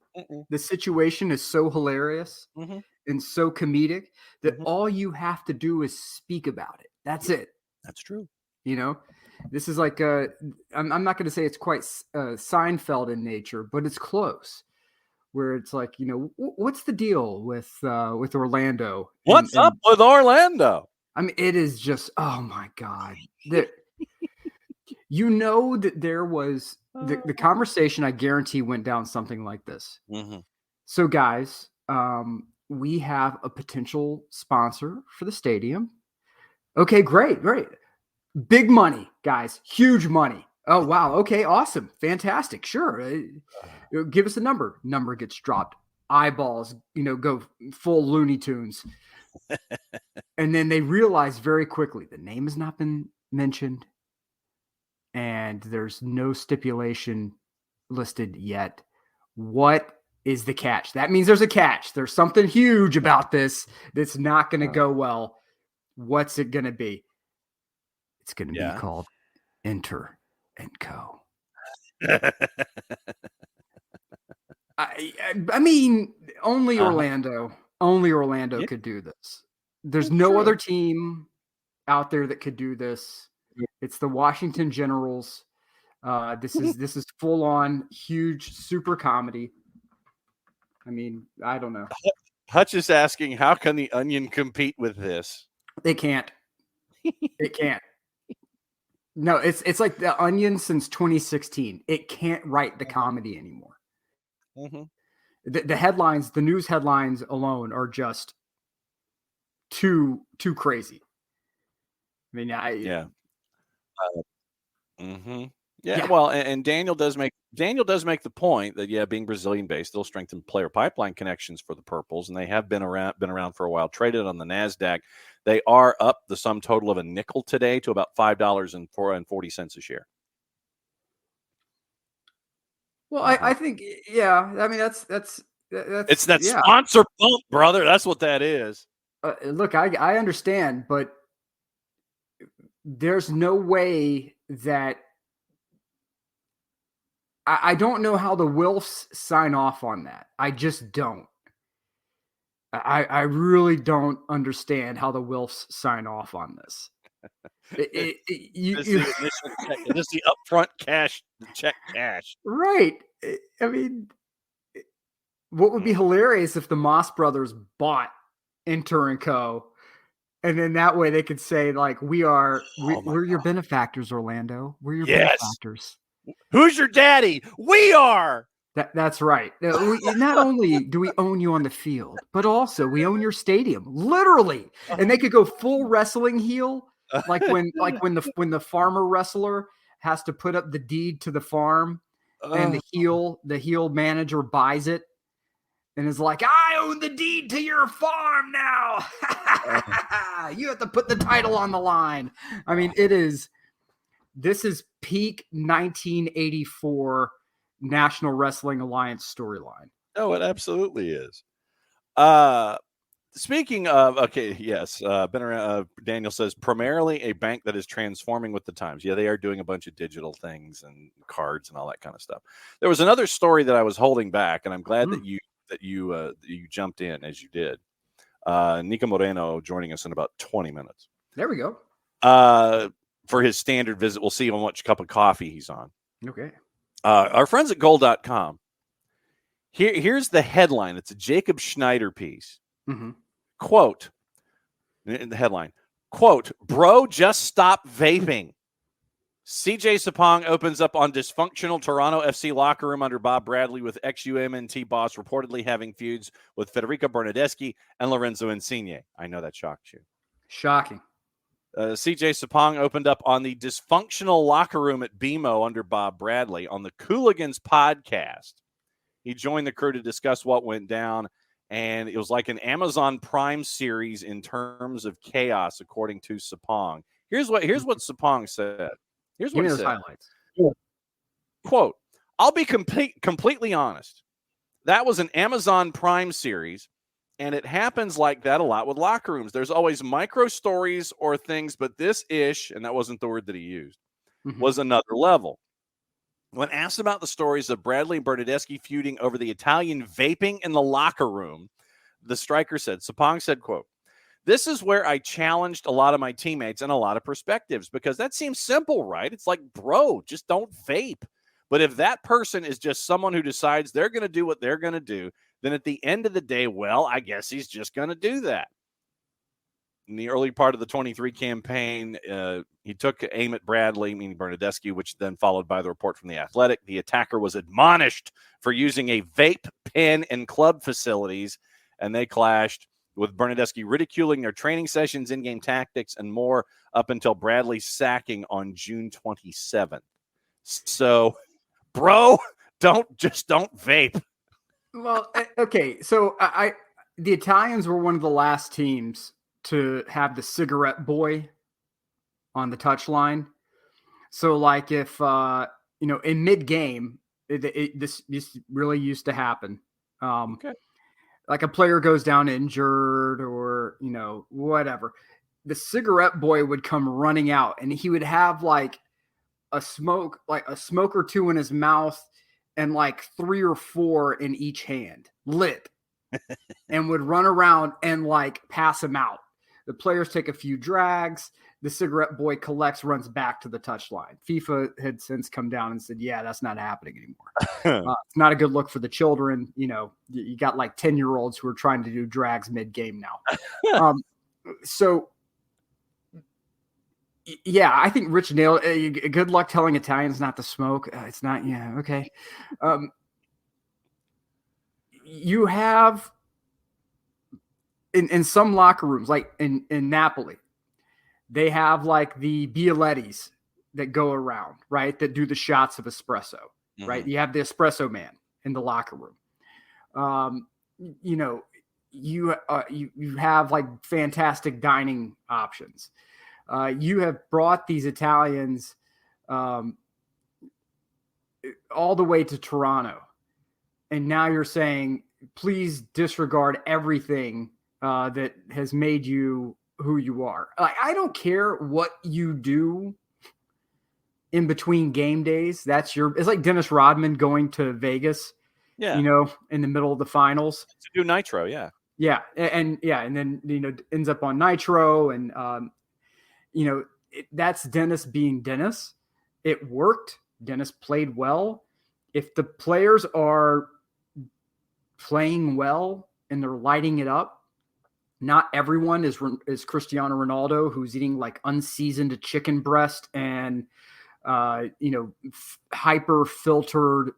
The situation is so hilarious and so comedic that all you have to do is speak about it. That's it. That's true. You know, this is like I'm not going to say it's quite Seinfeld in nature, but it's close. Where it's like, you know, what's the deal with Orlando? What's up with Orlando? I mean, it is just, oh my God. You know that there was the conversation, I guarantee, went down something like this. So, guys, we have a potential sponsor for the stadium. Okay, great. Big money, guys. Huge money. Oh, wow. Okay, awesome. Fantastic. Sure. Give us a number. Number gets dropped. Eyeballs, go full Looney Tunes. And then they realize very quickly the name has not been mentioned. And there's no stipulation listed yet. What is the catch? That means there's a catch. There's something huge about this that's not going to go well. What's it going to be? It's going to be called Inter & Co. I mean, only Orlando could do this. There's no other team out there that could do this. It's the Washington Generals. This is full on huge super comedy. I mean, I don't know. Hutch is asking, how can the Onion compete with this? They can't. It can't. No, it's like the Onion since 2016. It can't write the comedy anymore. The headlines, the news headlines alone are just too crazy. I mean, Yeah. Well, and Daniel does make the point that being Brazilian based, they'll strengthen player pipeline connections for the Purples, and they have been around for a while. Traded on the NASDAQ, they are up the sum total of a nickel today to about $5.40 a share. Well, I think, I mean, that's it's that sponsor bump, brother. That's what that is. Look, I understand, but there's no way that I don't know how the Wilfs sign off on that. I just don't. I really don't understand how the Wilfs sign off on this. This is the upfront cash, check cash. Right. I mean, what would be hilarious if the Moss brothers bought Inter & Co. And then that way they could say, like, we're your benefactors, Orlando. We're your benefactors. Who's your daddy? We are. That's right. Not only do we own you on the field, but also we own your stadium, literally. And they could go full wrestling heel, like when the farmer wrestler has to put up the deed to the farm, and the heel manager buys it and is like, "I own the deed to your farm now. You have to put the title on the line." I mean, this is peak 1984 National Wrestling Alliance storyline. Oh, it absolutely is. Speaking of, okay, yes, been around. Daniel says primarily a bank that is transforming with the times. Yeah, they are doing a bunch of digital things and cards and all that kind of stuff. There was another story that I was holding back, and I'm glad that you jumped in as you did. Niko Moreno joining us in about 20 minutes. There we go. For his standard visit, we'll see how much cup of coffee he's on. Okay. Our friends at goal.com. Here's the headline. It's a Jacob Schneider piece. Mm-hmm. Quote, in the headline, quote, "Bro, just stop vaping. CJ Sapong opens up on dysfunctional Toronto FC locker room under Bob Bradley, with ex-UMNT boss reportedly having feuds with Federico Bernardeschi and Lorenzo Insigne." I know that shocked you. Shocking. CJ Sapong opened up on the dysfunctional locker room at BMO under Bob Bradley on the Cooligans podcast. He joined the crew to discuss what went down, and it was like an Amazon Prime series in terms of chaos, according to Sapong. Here's what Sapong said. Here's what he said. Highlights. Quote, "I'll be completely honest. That was an Amazon Prime series, and it happens like that a lot with locker rooms. There's always micro stories or things, but this ish," and that wasn't the word that he used, "was another level. When asked about the stories of Bradley and Bernardeschi feuding over the Italian vaping in the locker room, the striker said," Sapong said, quote, "This is where I challenged a lot of my teammates and a lot of perspectives, because that seems simple, right? It's like, bro, just don't vape. But if that person is just someone who decides they're going to do what they're going to do, then at the end of the day, well, I guess he's just going to do that." In the early part of the 23 campaign, he took aim at Bradley, meaning Bernardeschi, which then followed by the report from The Athletic. The attacker was admonished for using a vape pen in club facilities, and they clashed, with Bernardeschi ridiculing their training sessions, in-game tactics, and more, up until Bradley's sacking on June 27th. So, bro, don't vape. Well, okay. So the Italians were one of the last teams to have the cigarette boy on the touchline. So, like, if in mid-game, this really used to happen. Okay. Like a player goes down injured or whatever, the cigarette boy would come running out, and he would have like a smoke or two in his mouth and like 3 or 4 in each hand, lit, and would run around and like pass him out. The players take a few drags. The cigarette boy collects, runs back to the touchline. FIFA had since come down and said, yeah, that's not happening anymore. It's not a good look for the children. You got like 10-year-olds who are trying to do drags mid-game now. So, yeah, I think Rich nailed it. Good luck telling Italians not to smoke. It's not, yeah, okay. You have in some locker rooms, like in Napoli, they have like the Bialettis that go around, right? That do the shots of espresso, right? You have the espresso man in the locker room. You have like fantastic dining options. You have brought these Italians all the way to Toronto, and now you're saying, please disregard everything that has made you who you are. Like, I don't care what you do in between game days. It's like Dennis Rodman going to Vegas, in the middle of the finals to do Nitro. Yeah. Yeah. And then, ends up on Nitro, and, that's Dennis being Dennis. It worked. Dennis played well. If the players are playing well and they're lighting it up, not everyone is Cristiano Ronaldo, who's eating like unseasoned chicken breast and hyper filtered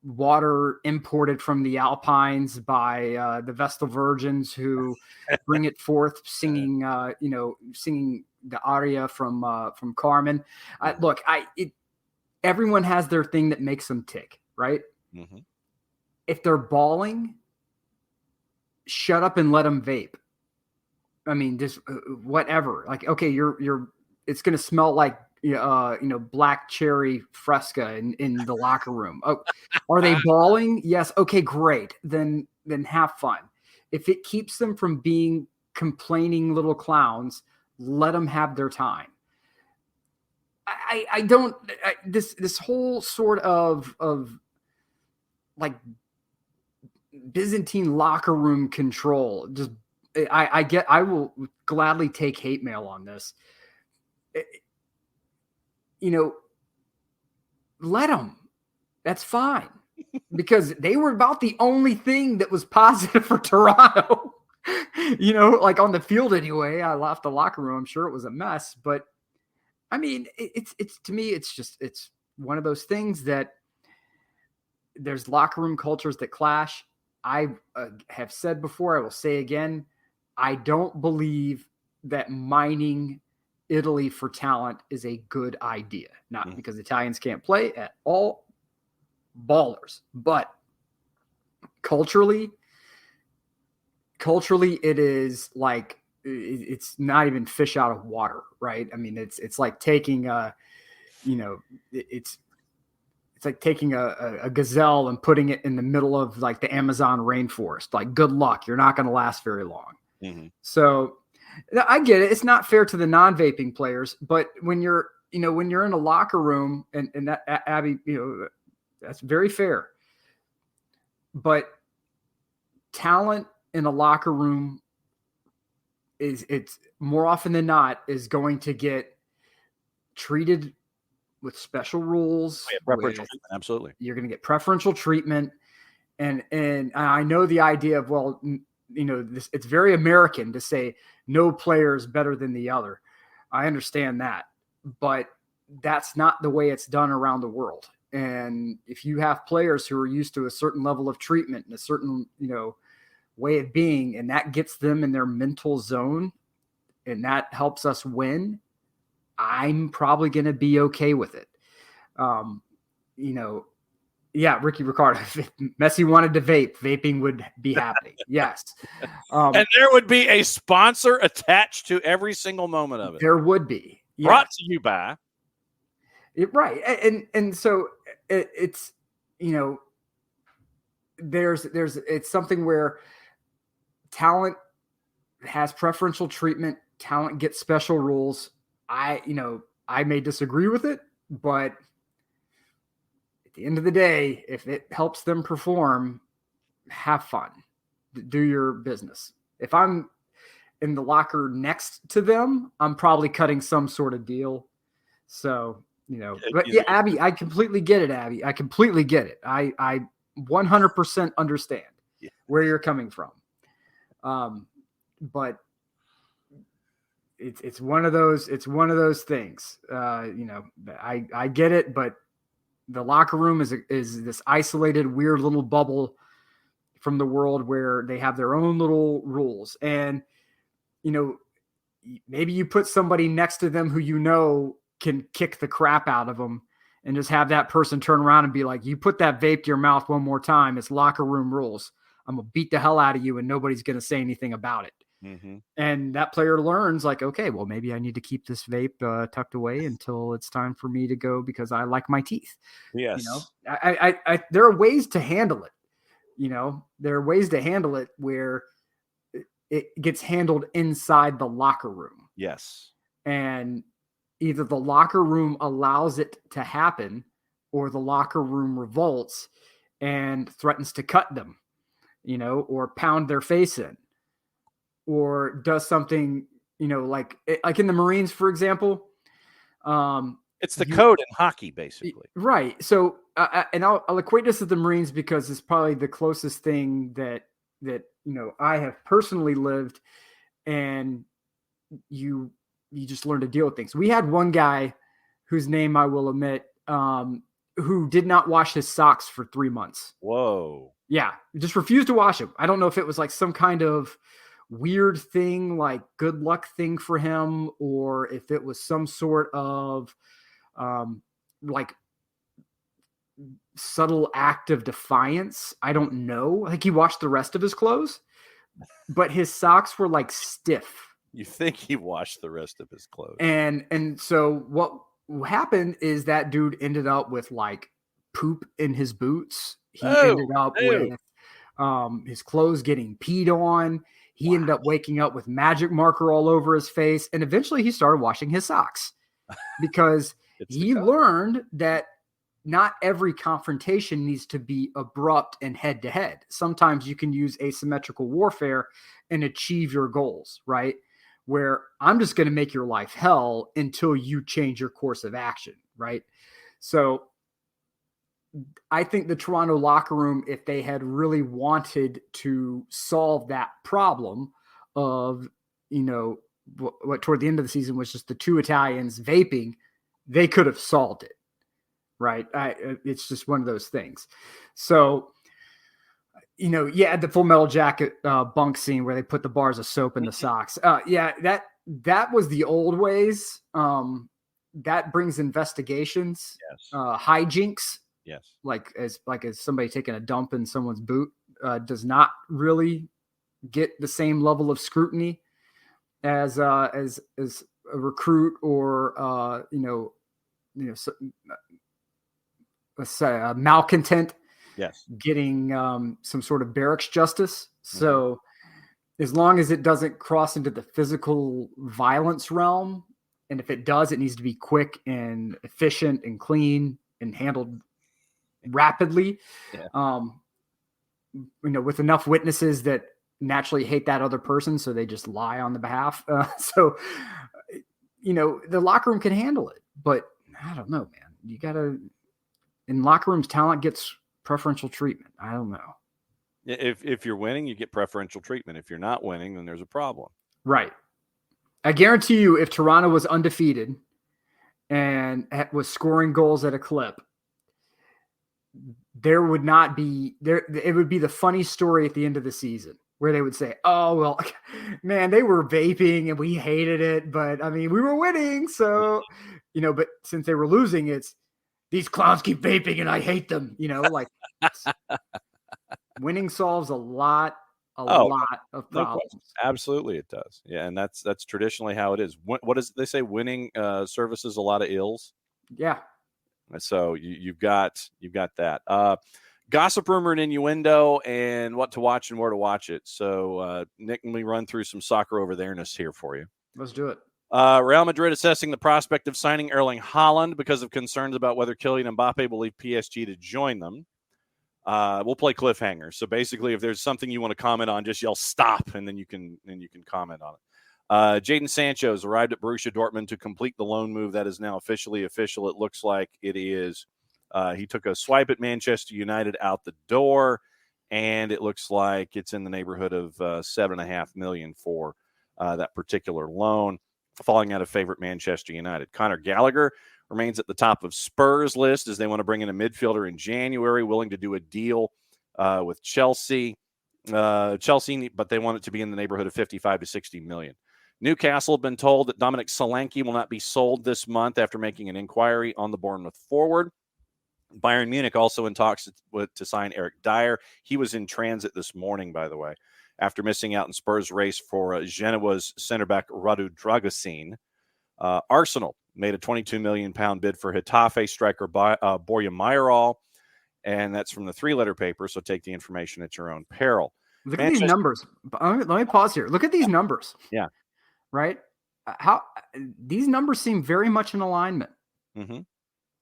water imported from the Alpines by the Vestal Virgins, who bring it forth singing, singing the aria from Carmen. Look, everyone has their thing that makes them tick, right? Mm-hmm. If they're bawling, shut up and let them vape. I mean, just whatever. Like, okay, it's going to smell like black cherry Fresca in the locker room. Oh, are they bawling? Yes. Okay, great. Then have fun. If it keeps them from being complaining little clowns, let them have their time. This whole sort of like Byzantine locker room control. Just I will gladly take hate mail on this. Let them. That's fine, because they were about the only thing that was positive for Toronto. Like on the field anyway. I left the locker room. I'm sure it was a mess, but I mean, it's to me, it's one of those things that there's locker room cultures that clash. I have said before, I will say again, I don't believe that mining Italy for talent is a good idea. Not because Italians can't play at all, ballers, but culturally, it is like, it's not even fish out of water, right? I mean, it's like taking it's like taking a gazelle and putting it in the middle of like the Amazon rainforest. Like, good luck. You're not going to last very long. Mm-hmm. So I get it. It's not fair to the non-vaping players, but when you're in a locker room, and that, Abby, that's very fair. But talent in a locker room it's more often than not is going to get treated with special rules. Preferential treatment, absolutely. You're going to get preferential treatment. And I know the idea of, well, it's very American to say no player is better than the other. I understand that, but that's not the way it's done around the world. And if you have players who are used to a certain level of treatment and a certain, way of being, and that gets them in their mental zone and that helps us win, I'm probably going to be okay with it. Ricky Ricardo, if Messi wanted to vape, vaping would be happening. Yes. And there would be a sponsor attached to every single moment of it. There would be. Yes. Brought to you by. Right. And so it's, it's something where talent has preferential treatment, talent gets special rules. I may disagree with it, but at the end of the day, if it helps them perform, have fun, do your business. If I'm in the locker next to them, I'm probably cutting some sort of deal. So, but yeah, Abby, I completely get it, Abby. I completely get it. I 100% understand where you're coming from. But it's one of those things. I get it, but the locker room is this isolated, weird little bubble from the world where they have their own little rules. And maybe you put somebody next to them who can kick the crap out of them, and just have that person turn around and be like, you put that vape to your mouth one more time, it's locker room rules. I'm going to beat the hell out of you and nobody's going to say anything about it. Mm-hmm. And that player learns like, okay, well, maybe I need to keep this vape tucked away until it's time for me to go because I like my teeth. Yes. There are ways to handle it. There are ways to handle it where it gets handled inside the locker room. Yes. And either the locker room allows it to happen or the locker room revolts and threatens to cut them, or pound their face in, or does something, like in the Marines, for example. It's the code in hockey, basically. Right. So, and I'll equate this to the Marines because it's probably the closest thing that I have personally lived, and you just learn to deal with things. We had one guy whose name I will omit. who did not wash his socks for 3 months. Whoa. Yeah, just refused to wash them. I don't know if it was like some kind of weird thing, like good luck thing for him, or if it was some sort of like subtle act of defiance. I don't know. Like he washed the rest of his clothes, but his socks were like stiff. You think he washed the rest of his clothes. And so what happened is that dude ended up with like poop in his boots. He ended up with his clothes getting peed on. He ended up waking up with magic marker all over his face. And eventually he started washing his socks because he learned that not every confrontation needs to be abrupt and head to head. Sometimes you can use asymmetrical warfare and achieve your goals, right? Where I'm just going to make your life hell until you change your course of action, right? So I think the Toronto locker room, if they had really wanted to solve that problem of, what toward the end of the season was just the two Italians vaping, they could have solved it, right? It's just one of those things. So, the Full Metal Jacket bunk scene where they put the bars of soap in the socks. That was the old ways. That brings investigations, hijinks. Yes. Like as somebody taking a dump in someone's boot does not really get the same level of scrutiny as a recruit or let's say a malcontent. Yes. Getting some sort of barracks justice. So as long as it doesn't cross into the physical violence realm, and if it does, it needs to be quick and efficient and clean and handled rapidly, with enough witnesses that naturally hate that other person, so they just lie on the behalf. So the locker room can handle it, but I don't know, man. You gotta, in locker rooms, talent gets preferential treatment. I don't know. If you're winning, you get preferential treatment. If you're not winning, then there's a problem. Right. I guarantee you, if Toronto was undefeated and was scoring goals at a clip, there would not be there. It would be the funny story at the end of the season where they would say, "Oh, well, man, they were vaping and we hated it, but I mean, we were winning." So, but since they were losing, it's these clowns keep vaping and I hate them, like winning solves a lot of problems. No, absolutely it does. Yeah. And that's traditionally how it is. What does they say? Winning services a lot of ills. Yeah. So you've got that. Gossip, rumor, and innuendo, and what to watch and where to watch it. So Nick, let me run through some soccer over there-ness here for you. Let's do it. Real Madrid assessing the prospect of signing Erling Haaland because of concerns about whether Kylian Mbappe will leave PSG to join them. We'll play cliffhanger. So basically, if there's something you want to comment on, just yell stop, and then you can comment on it. Jadon Sancho has arrived at Borussia Dortmund to complete the loan move that is now officially official. It looks like it is. He took a swipe at Manchester United out the door, and it looks like it's in the neighborhood of $7.5 million for that particular loan, falling out of favorite Manchester United. Conor Gallagher remains at the top of Spurs' list as they want to bring in a midfielder in January, willing to do a deal with Chelsea. But they want it to be in the neighborhood of 55 to 60 million. Newcastle have been told that Dominic Solanke will not be sold this month after making an inquiry on the Bournemouth forward. Bayern Munich also in talks to sign Eric Dyer. He was in transit this morning, by the way, after missing out in Spurs' race for Genoa's center back Radu Dragusin. Arsenal made a £22 million bid for Getafe striker Borja Mayoral, and that's from the three-letter paper, so take the information at your own peril. Look at these numbers. Let me pause here. Look at these numbers. Yeah. Right? How these numbers seem very much in alignment. Mm-hmm.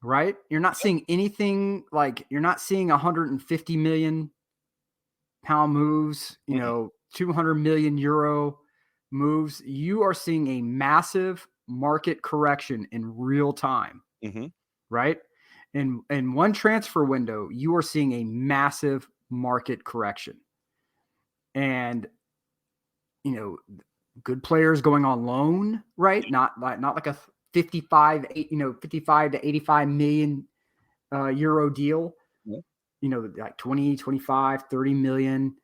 Right? You're not seeing anything like you're not seeing 150 million pound moves, 200 million euro moves. You are seeing a massive market correction in real time. Mm-hmm. Right? In one transfer window, you are seeing a massive market correction. And good players going on loan, right? Not like a 55 to 85 million euro deal. Yeah. Like 20, 25, 30 million.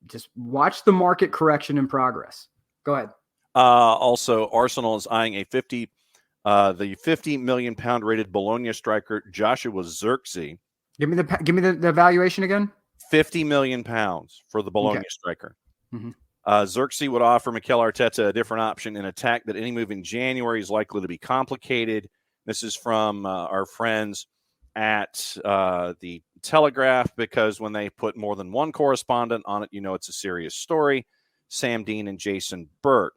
Just watch the market correction in progress. Go ahead. Also, Arsenal is eyeing the 50 million pound rated Bologna striker Joshua Zirkzee. Give me the valuation again. 50 million pounds for the Bologna striker. Mm-hmm. Zirkzee would offer Mikel Arteta a different option in attack that any move in January is likely to be complicated. This is from our friends at the Telegraph, because when they put more than one correspondent on it, it's a serious story. Sam Dean and Jason Burt.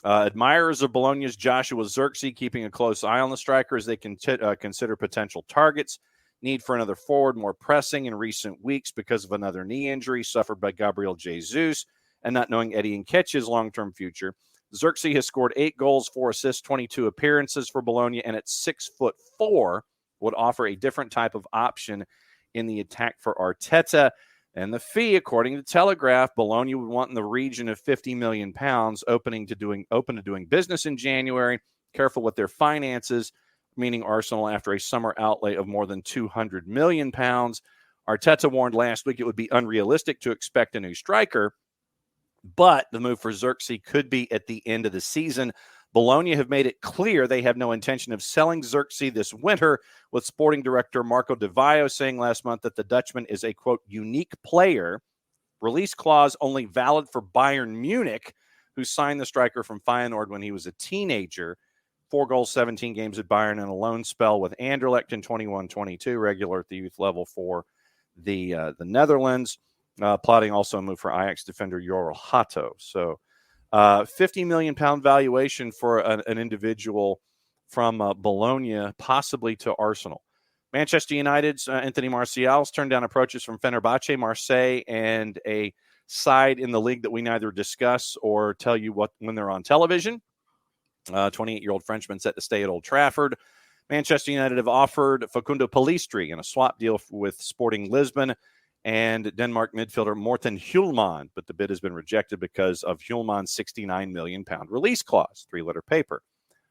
Admirers of Bologna's Joshua Zirkzee keeping a close eye on the striker as they consider potential targets. Need for another forward, more pressing in recent weeks because of another knee injury suffered by Gabriel Jesus, and not knowing Eddie Nketiah's long-term future. Zirkzee has scored 8 goals, 4 assists, 22 appearances for Bologna, and at 6'4", would offer a different type of option in the attack for Arteta. And the fee, according to Telegraph, Bologna would want in the region of 50 million pounds, open to doing business in January. Careful with their finances, meaning Arsenal after a summer outlay of more than 200 million pounds. Arteta warned last week it would be unrealistic to expect a new striker, but the move for Zirkzee could be at the end of the season. Bologna have made it clear they have no intention of selling Zirkzee this winter, with sporting director Marco Di Vaio saying last month that the Dutchman is a, quote, unique player. Release clause only valid for Bayern Munich, who signed the striker from Feyenoord when he was a teenager. 4 goals, 17 games at Bayern, and a loan spell with Anderlecht in 21-22, regular at the youth level for the Netherlands. Plotting also a move for Ajax defender Jorel Hato. So 50 million pound valuation for an individual from Bologna, possibly to Arsenal. Manchester United's Anthony Martial's turned down approaches from Fenerbahce, Marseille, and a side in the league that we neither discuss or tell you when they're on television. 28-year-old Frenchman set to stay at Old Trafford. Manchester United have offered Facundo Pellistri in a swap deal with Sporting Lisbon and Denmark midfielder Morten Hjulmand, but the bid has been rejected because of Hjulmand's 69 million pound release clause, 3-letter paper.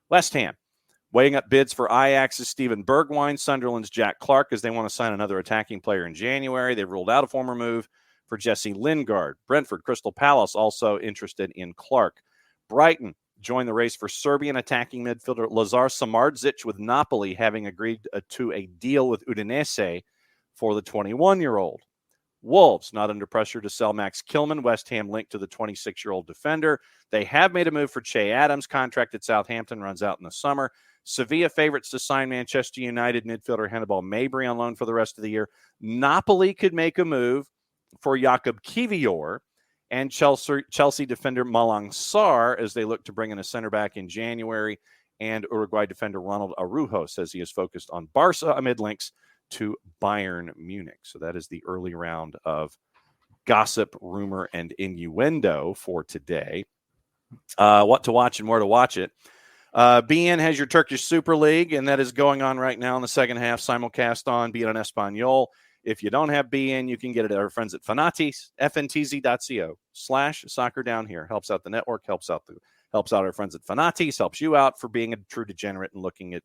West Ham weighing up bids for Ajax's Steven Bergwijn, Sunderland's Jack Clark, as they want to sign another attacking player in January. They've ruled out a former move for Jesse Lingard. Brentford, Crystal Palace also interested in Clark. Brighton joined the race for Serbian attacking midfielder Lazar Samardzic, with Napoli having agreed to a deal with Udinese for the 21-year-old. Wolves not under pressure to sell Max Kilman. West Ham linked to the 26-year-old defender. They have made a move for Che Adams. Contract at Southampton runs out in the summer. Sevilla favorites to sign Manchester United midfielder Hannibal Mabry on loan for the rest of the year. Napoli could make a move for Jakub Kivior and Chelsea defender Malang Sarr as they look to bring in a center back in January. And Uruguay defender Ronald Araujo says he is focused on Barca amid links to Bayern Munich. So that is the early round of gossip, rumor, and innuendo for today. What to watch and where to watch it. BN has your Turkish Super League, and that is going on right now in the second half, simulcast on BN Espanol. If you don't have BN, you can get it at our friends at Fanatis, ftz.co/soccer down here. Helps out the network, helps out our friends at Fanatis, helps you out for being a true degenerate and looking at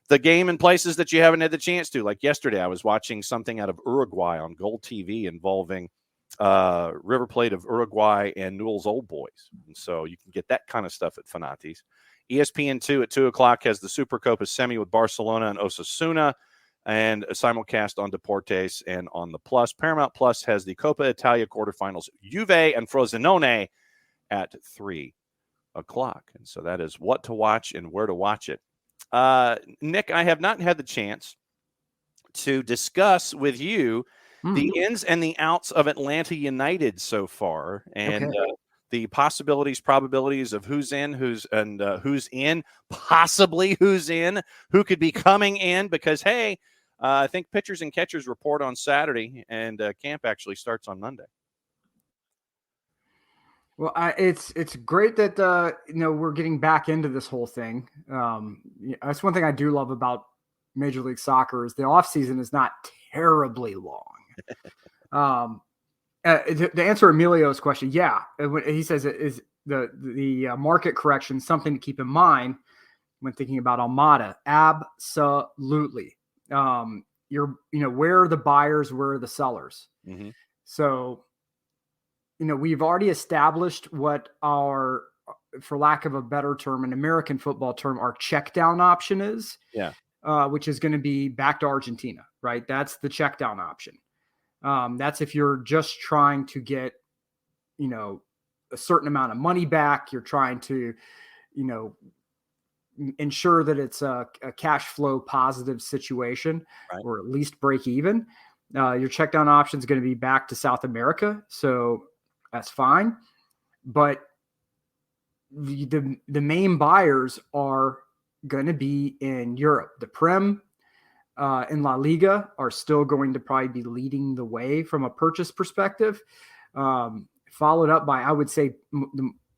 the game in places that you haven't had the chance to. Like yesterday, I was watching something out of Uruguay on Gold TV involving River Plate of Uruguay and Newell's Old Boys. And so you can get that kind of stuff at Fanatis. ESPN2 at 2 o'clock has the Supercopa semi with Barcelona and Osasuna, and a simulcast on Deportes and on the Plus. Paramount Plus has the Coppa Italia quarterfinals, Juve and Frosinone at 3 o'clock. And so that is what to watch and where to watch it. Nick, I have not had the chance to discuss with you the ins and the outs of Atlanta United so far, and the possibilities, probabilities of who's in, who's in, possibly who's in, who could be coming in, because, hey, I think pitchers and catchers report on Saturday, and camp actually starts on Monday. Well, it's great that we're getting back into this whole thing. That's one thing I do love about Major League Soccer is the offseason is not terribly long. To answer Emilio's question, yeah, he says it is the market correction something to keep in mind. when thinking about Almada. Absolutely. Where are the buyers? Where are the sellers? Mm-hmm. So, we've already established what our, for lack of a better term, an American football term, our check down option is. Yeah. Which is going to be back to Argentina, right? That's the check down option. That's if you're just trying to get, a certain amount of money back. You're trying to, ensure that it's a cash flow positive situation, right, or at least break even. Your check down option is going to be back to South America. So that's fine. But the main buyers are going to be in Europe. The Prem in La Liga are still going to probably be leading the way from a purchase perspective, followed up by, I would say,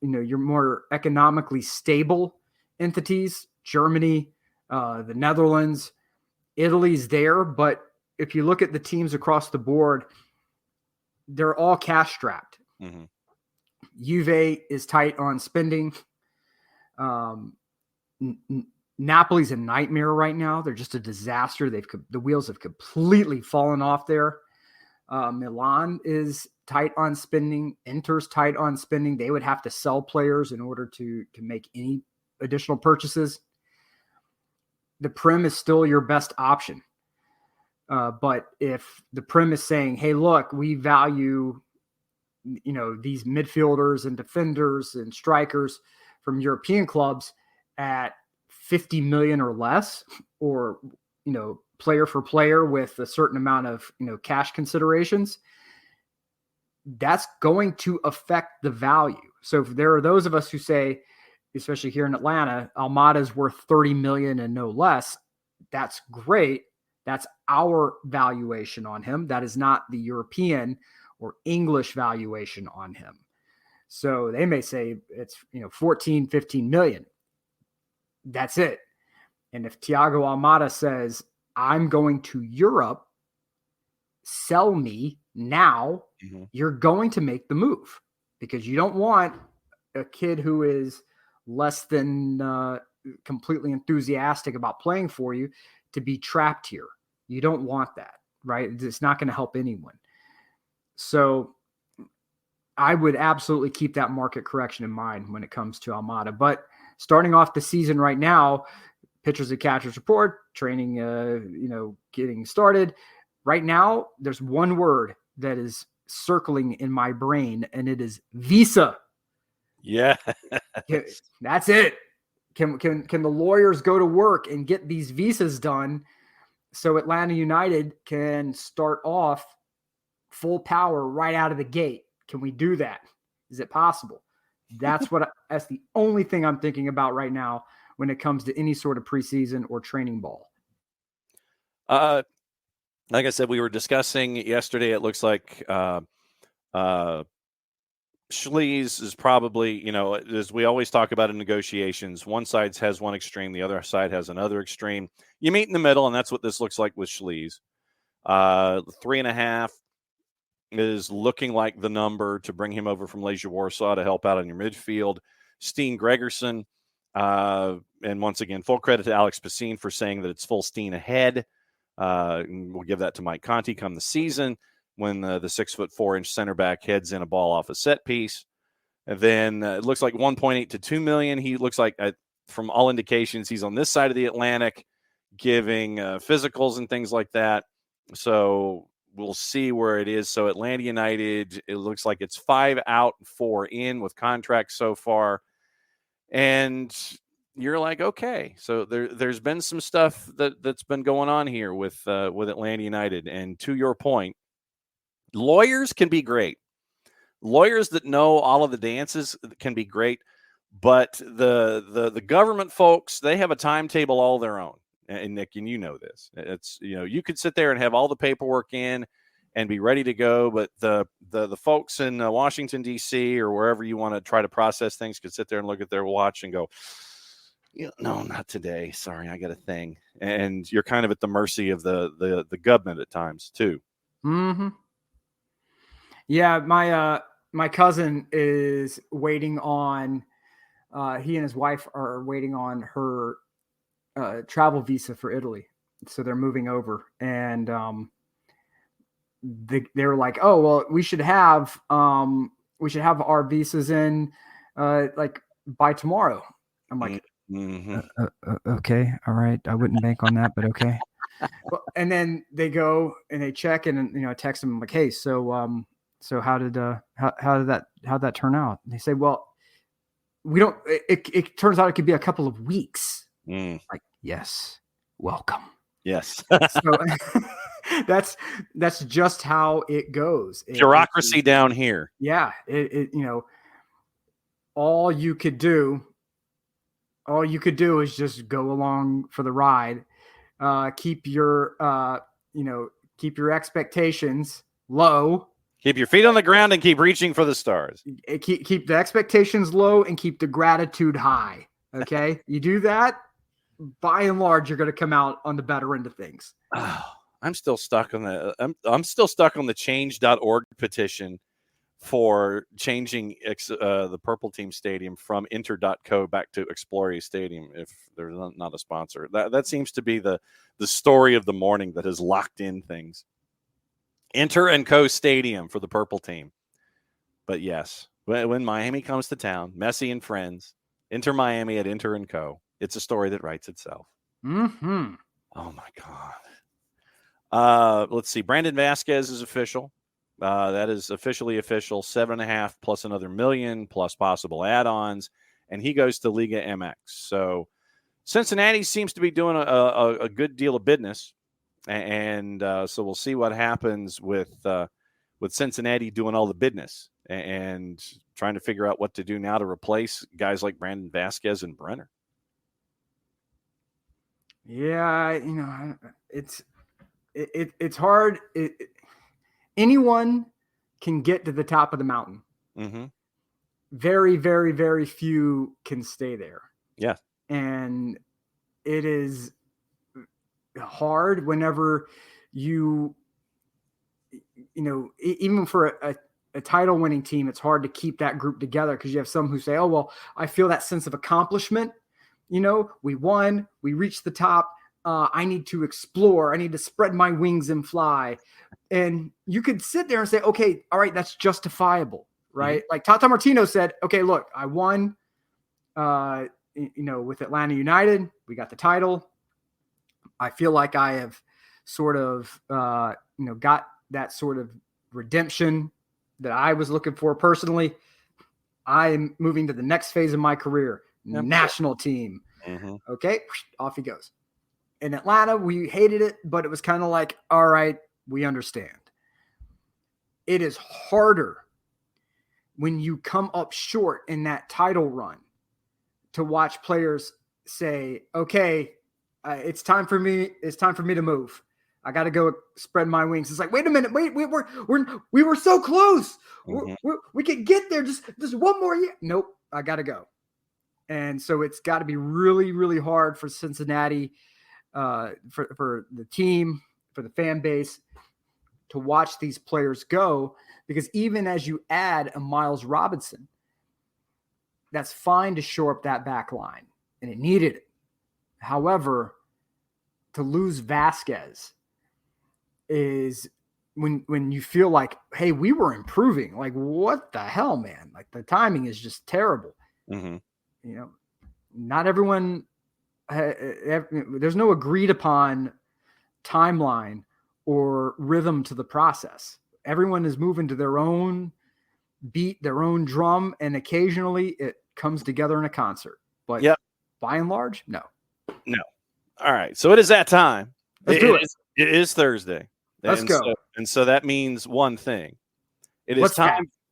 your more economically stable entities, Germany, the Netherlands, Italy's there. But if you look at the teams across the board, they're all cash strapped. Mm-hmm. Juve is tight on spending. Napoli's a nightmare right now. They're just a disaster. The wheels have completely fallen off there. Milan is tight on spending. Inter's tight on spending. They would have to sell players in order to make any additional purchases. The Prem is still your best option. But if the Prem is saying, hey, look, we value, these midfielders and defenders and strikers from European clubs at 50 million or less, or, player for player with a certain amount of, cash considerations, that's going to affect the value. So if there are those of us who say, especially here in Atlanta, Almada is worth 30 million and no less, that's great. That's our valuation on him. That is not the European or English valuation on him. So they may say it's, 14, 15 million. That's it. And if Thiago Almada says, I'm going to Europe, sell me now, you're going to make the move, because you don't want a kid who is less than completely enthusiastic about playing for you to be trapped here. You don't want that, right? It's not going to help anyone. So I would absolutely keep that market correction in mind when it comes to Almada. But starting off the season right now, pitchers and catchers report, training, getting started. Right now, there's one word that is circling in my brain, and it is visa. Yeah. That's it. Can the lawyers go to work and get these visas done so Atlanta United can start off full power right out of the gate? Can we do that? Is it possible? That's the only thing I'm thinking about right now when it comes to any sort of preseason or training ball. Like I said, we were discussing yesterday. It looks like Schlie's is probably, as we always talk about in negotiations, one side has one extreme, the other side has another extreme. You meet in the middle, and that's what this looks like with Schlie's. 3.5 is looking like the number to bring him over from Legia Warsaw to help out on your midfield. Steen Gregerson, and once again, full credit to Alex Pacine for saying that it's full steam ahead. We'll give that to Mike Conti come the season when the 6'4" center back heads in a ball off a set piece. And then it looks like 1.8 to 2 million. He looks like, from all indications, he's on this side of the Atlantic, giving physicals and things like that. So we'll see where it is. So Atlanta United, it looks like it's 5 out, 4 in with contracts so far. And you're like, okay, so there's been some stuff that's been going on here with Atlanta United. And to your point, lawyers can be great. Lawyers that know all of the dances can be great, but the government folks, they have a timetable all their own. And Nick, and you know this. It's, you could sit there and have all the paperwork in and be ready to go, but the folks in Washington, D.C. or wherever you want to try to process things could sit there and look at their watch and go, no, not today. Sorry, I got a thing. And you're kind of at the mercy of the government at times too. Mm-hmm. Yeah, my cousin is waiting on. He and his wife are waiting on her travel visa for Italy, so they're moving over, and they're like, oh well, we should have our visas in like by tomorrow. I'm like, okay, all right, I wouldn't bank on that, but okay. Well, and then they go and they check, and I text them, I'm like, hey, so how did that turn out? And they say, well, we don't. It turns out it could be a couple of weeks. Like, yes, welcome. Yes. So that's just how it goes. Bureaucracy down here. Yeah. All you could do is just go along for the ride. Keep your expectations low. Keep your feet on the ground and keep reaching for the stars. Keep the expectations low and keep the gratitude high. Okay. You do that, by and large, you're going to come out on the better end of things. Oh, I'm still stuck on I'm still stuck on the change.org petition for changing the Purple Team Stadium from Inter.co back to Exploria Stadium if there's not a sponsor. That seems to be the story of the morning that has locked in things. Inter & Co Stadium for the Purple Team. But yes, when Miami comes to town, Messi and friends, Inter Miami at Inter & Co, it's a story that writes itself. Mm-hmm. Oh, my God. Let's see. Brandon Vasquez is official. That is officially official. 7.5 plus another $1 million plus possible add-ons, and he goes to Liga MX. So Cincinnati seems to be doing a good deal of business, and so we'll see what happens with Cincinnati doing all the business and trying to figure out what to do now to replace guys like Brandon Vasquez and Brenner. Yeah, it's hard. Anyone can get to the top of the mountain. Mm-hmm. Very, very, very few can stay there. Yeah. And it is hard whenever even for a title winning team, it's hard to keep that group together because you have some who say, oh, well, I feel that sense of accomplishment. We won, we reached the top. I need to explore. I need to spread my wings and fly. And you could sit there and say, okay, all right, that's justifiable, right? Mm-hmm. Like Tata Martino said, okay, look, I won, with Atlanta United. We got the title. I feel like I have sort of, got that sort of redemption that I was looking for personally. I am moving to the next phase of my career, national team. Mm-hmm. Okay, off he goes. In Atlanta, we hated it, but it was kind of like, all right, we understand. It is harder when you come up short in that title run to watch players say, okay, it's time for me to move. I got to go spread my wings. It's like, wait a minute, we were so close. Mm-hmm. We could get there just one more year. Nope, I got to go. And so it's got to be really, really hard for Cincinnati, for the team, for the fan base to watch these players go, because even as you add a Miles Robinson, that's fine to shore up that back line, and it needed it. However, to lose Vasquez is when you feel like, hey, we were improving. Like, what the hell, man? Like, the timing is just terrible. Mm-hmm. Not everyone, there's no agreed upon timeline or rhythm to the process. Everyone is moving to their own beat, their own drum, and occasionally it comes together in a concert. But by and large, no. All right. So it is that time. Let's do it. It is Thursday. Let's go. So that means one thing. It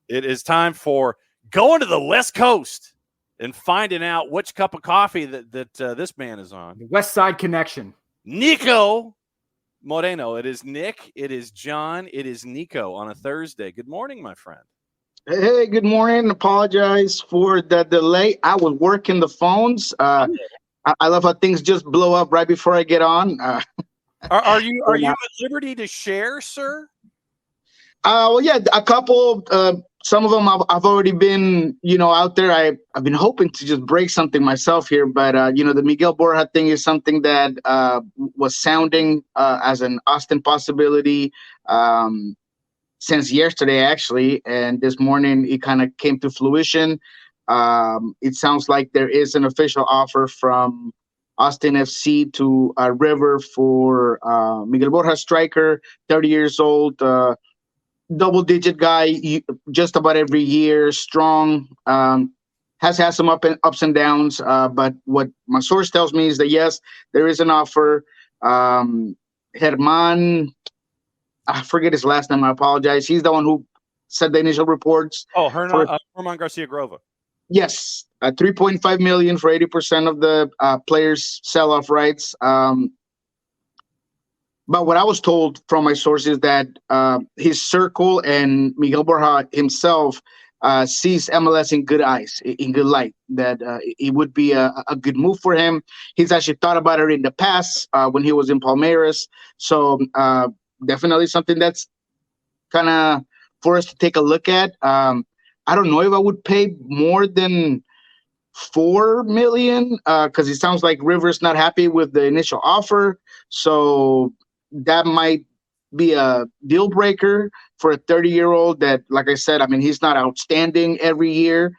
is time for going to the West Coast and finding out which cup of coffee that this man is on. The West Side Connection. Niko Moreno. It is Nick. It is John. It is Niko on a Thursday. Good morning, my friend. Hey, good morning. Apologize for the delay. I was working the phones. I love how things just blow up right before I get on. Are you at liberty to share, sir? Well, yeah, a couple some of them I've already been, out there. I've been hoping to just break something myself here, but the Miguel Borja thing is something that was sounding as an Austin possibility since yesterday, actually, and this morning it kind of came to fruition. It sounds like there is an official offer from Austin FC to River for Miguel Borja, striker, 30 years old. Double-digit guy, just about every year, strong, has had some ups and downs. But what my source tells me is that, yes, there is an offer. Herman, I forget his last name. I apologize. He's the one who said the initial reports. Oh, Herman Garcia Grova. Yes, 3.5 million for 80% of the players' sell-off rights. But what I was told from my sources that his circle and Miguel Borja himself sees MLS in good eyes, in good light, that it would be a good move for him. He's actually thought about it in the past when he was in Palmeiras. So definitely something that's kind of for us to take a look at. I don't know if I would pay more than 4 million because it sounds like River's not happy with the initial offer. So that might be a deal breaker for a 30-year-old that, like I said, I mean, he's not outstanding every year.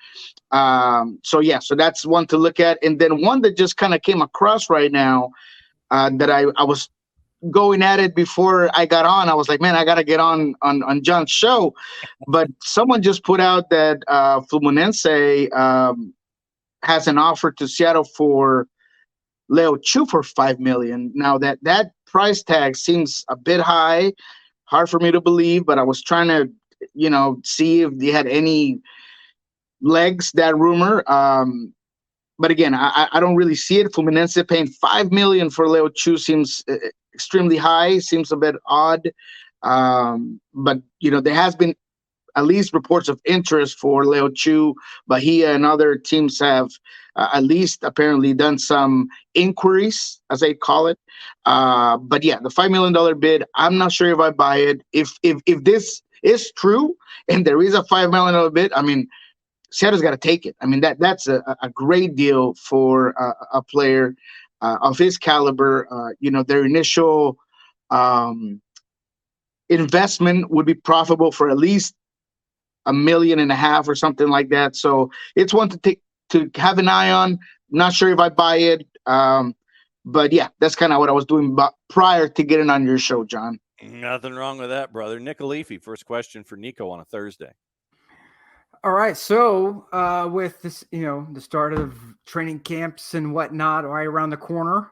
So that's one to look at. And then one that just kind of came across right now that I was going at it before I got on. I was like, man, I got to get on John's show. But someone just put out that Fluminense has an offer to Seattle for Leo Chu for 5 million. Now that price tag seems a bit hard for me to believe, but I was trying to, see if they had any legs, that rumor. But again, I don't really see it. Fluminense paying 5 million for Leo Chu seems extremely high, seems a bit odd. But there has been at least reports of interest for Leo Chu. Bahia and other teams have at least apparently done some inquiries, as they call it. But yeah, the $5 million bid, I'm not sure if I buy it. If this is true and there is a $5 million bid, I mean, Seattle's got to take it. I mean, that's a great deal for a player of his caliber. Their initial investment would be profitable for at least $1.5 million or something like that. So it's one to have an eye on. Not sure if I buy it. But yeah, that's kind of what I was doing prior to getting on your show, John. Nothing wrong with that, brother. Nick Alifi, first question for Niko on a Thursday. All right. So with this, the start of training camps and whatnot right around the corner,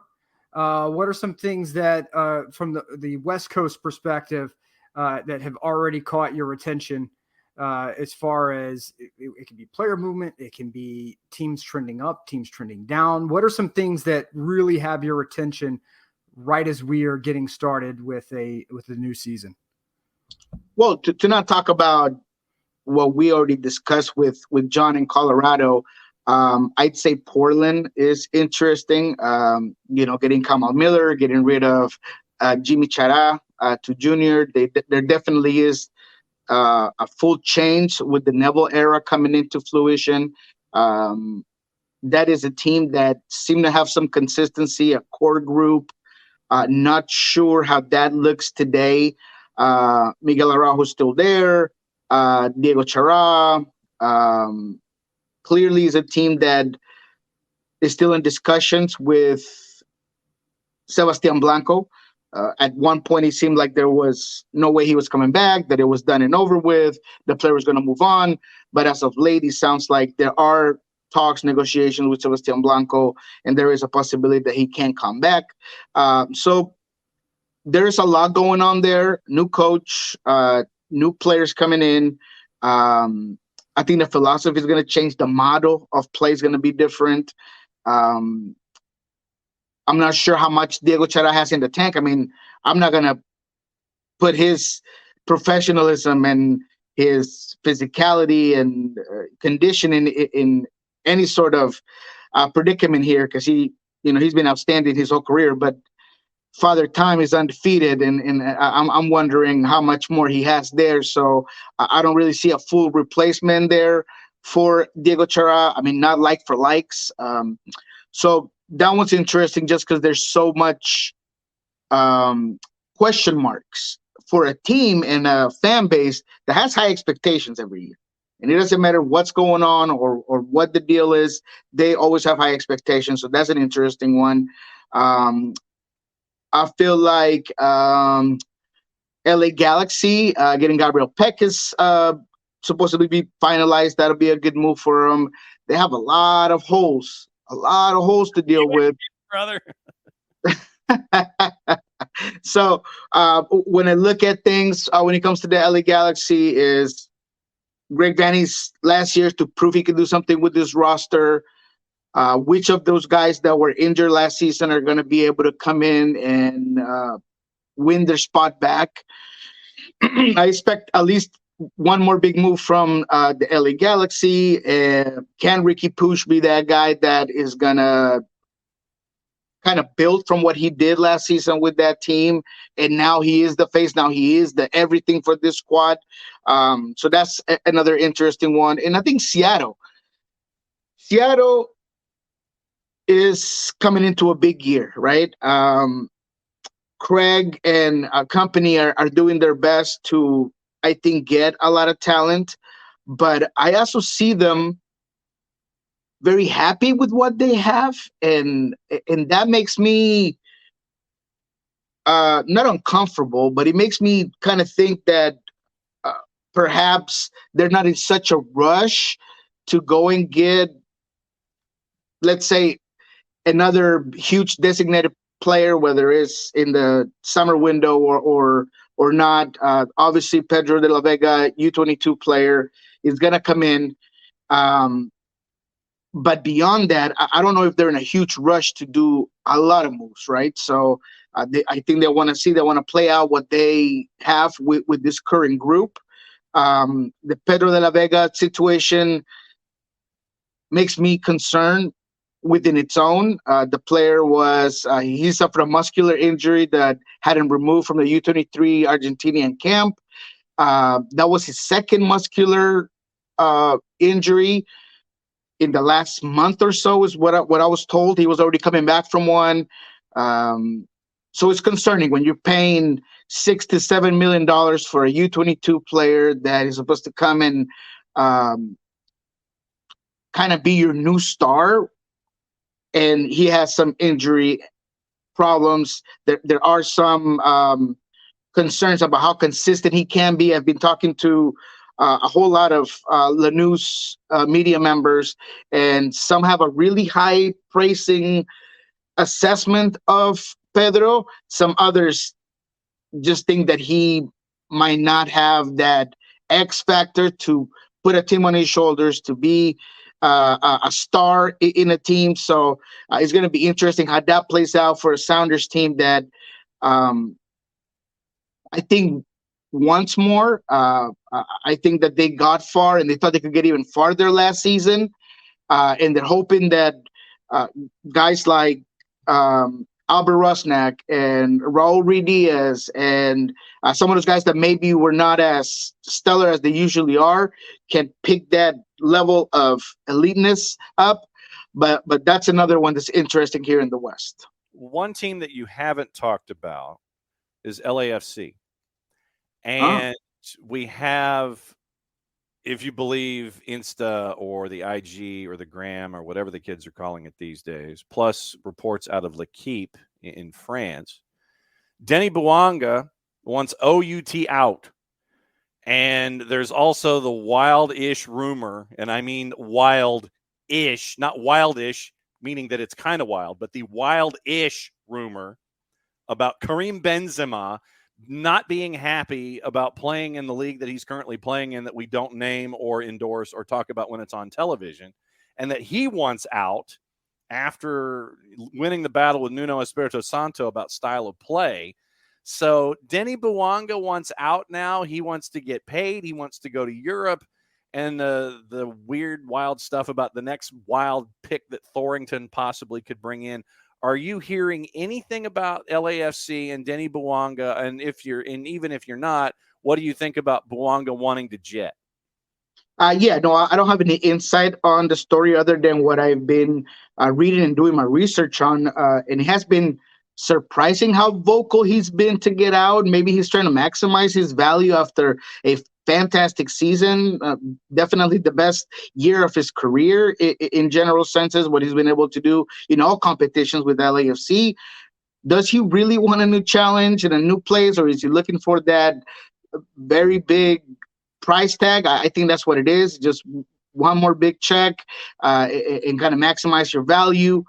what are some things that from the West Coast perspective that have already caught your attention as far as it can be player movement, it can be teams trending up, teams trending down? What are some things that really have your attention right as we are getting started with the new season? Well, to not talk about what we already discussed with John in Colorado, I'd say Portland is interesting. Getting Kamal Miller, getting rid of Jimmy Chara to Junior. There definitely is a full change with the Neville era coming into fruition. That is a team that seemed to have some consistency, a core group. Not sure how that looks today. Miguel Araujo's still there. Diego Chara clearly is a team that is still in discussions with Sebastian Blanco. At one point, it seemed like there was no way he was coming back, that it was done and over with, the player was going to move on. But as of late, it sounds like there are talks, negotiations with Sebastian Blanco, and there is a possibility that he can come back. So there is a lot going on there. New coach, new players coming in. I think the philosophy is going to change. The model of play is going to be different. I'm not sure how much Diego Chara has in the tank. I mean, I'm not going to put his professionalism and his physicality and conditioning in any sort of predicament here because he's been outstanding his whole career. But Father Time is undefeated, and I'm wondering how much more he has there. So I don't really see a full replacement there for Diego Chara. I mean, not like for likes. So that one's interesting just because there's so much question marks for a team and a fan base that has high expectations every year. And it doesn't matter what's going on or what the deal is, they always have high expectations. So that's an interesting one. I feel like LA Galaxy getting Gabriel Peck is supposedly be finalized. That'll be a good move for them. They have a lot of holes to deal with, brother. So when I look at things, when it comes to the LA Galaxy, is Greg Vanney's last year to prove he could do something with this roster. Which of those guys that were injured last season are going to be able to come in and win their spot back? I expect at least one more big move from the LA Galaxy. Can Ricky Push be that guy that is going to kind of build from what he did last season with that team? And now he is the face. Now he is the everything for this squad. So that's another interesting one. And I think Seattle is coming into a big year, right? Craig and company are doing their best to, I think, get a lot of talent. But I also see them very happy with what they have, and that makes me not uncomfortable, but it makes me kind of think that perhaps they're not in such a rush to go and get, let's say, another huge designated player, whether it's in the summer window or not. Obviously, Pedro de la Vega, U22 player, is going to come in. But beyond that, I don't know if they're in a huge rush to do a lot of moves, right? So I think they want to play out what they have with this current group. The Pedro de la Vega situation makes me concerned within its own. The player he suffered a muscular injury that had him removed from the U23 Argentinian camp. That was his second muscular injury in the last month or so, is what I was told. He was already coming back from one. So it's concerning when you're paying $6 to $7 million for a U22 player that is supposed to come and kind of be your new star, and he has some injury problems. There are some concerns about how consistent he can be. I've been talking to a whole lot of Lanús media members, and some have a really high praising assessment of Pedro. Some others just think that he might not have that X factor to put a team on his shoulders, to be a star in a team. So it's going to be interesting how that plays out for a Sounders team that I think once more, I think that they got far and they thought they could get even farther last season. And they're hoping that guys like Albert Rusnak and Raul Ruiz and some of those guys that maybe were not as stellar as they usually are can pick that level of eliteness up. But that's another one that's interesting here in the West. One team that you haven't talked about is LAFC. And we have, if you believe Insta or the IG or the Gram or whatever the kids are calling it these days, plus reports out of L'Equipe in France, Denny Bouanga wants OUT out. And there's also the wild-ish rumor, and I mean wild-ish, not wildish, meaning that it's kind of wild, but the wild-ish rumor about Karim Benzema not being happy about playing in the league that he's currently playing in, that we don't name or endorse or talk about when it's on television, and that he wants out after winning the battle with Nuno Espirito Santo about style of play. So Denny Bouanga wants out now. He wants to get paid. He wants to go to Europe. And the weird, wild stuff about the next wild pick that Thorington possibly could bring in Are you hearing anything about LAFC and Denny Bouanga? And even if you're not, what do you think about Bouanga wanting to jet? Yeah, no, I don't have any insight on the story other than what I've been reading and doing my research on. And it has been surprising how vocal he's been to get out. Maybe he's trying to maximize his value after a fantastic season. Definitely the best year of his career in general senses, what he's been able to do in all competitions with LAFC. Does he really want a new challenge and a new place, or is he looking for that very big price tag? I think that's what it is. Just one more big check and kind of maximize your value.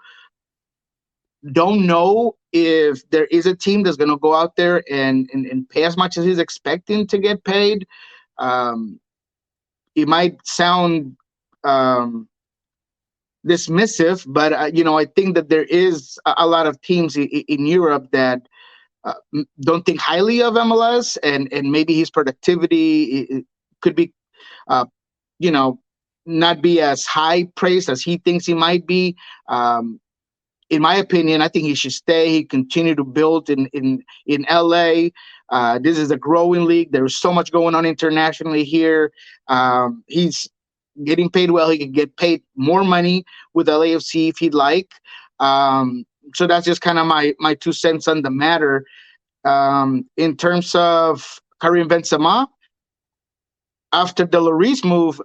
Don't know if there is a team that's going to go out there and pay as much as he's expecting to get paid. It might sound dismissive, but I think that there is a lot of teams in Europe that don't think highly of MLS, and maybe his productivity could be, not be as high praised as he thinks he might be. In my opinion, I think he should stay. He continue to build in LA. This is a growing league. There's so much going on internationally here. He's getting paid well. He can get paid more money with LAFC if he'd like. So that's just kind of my 2 cents on the matter. In terms of Karim Benzema, after the Lloris move,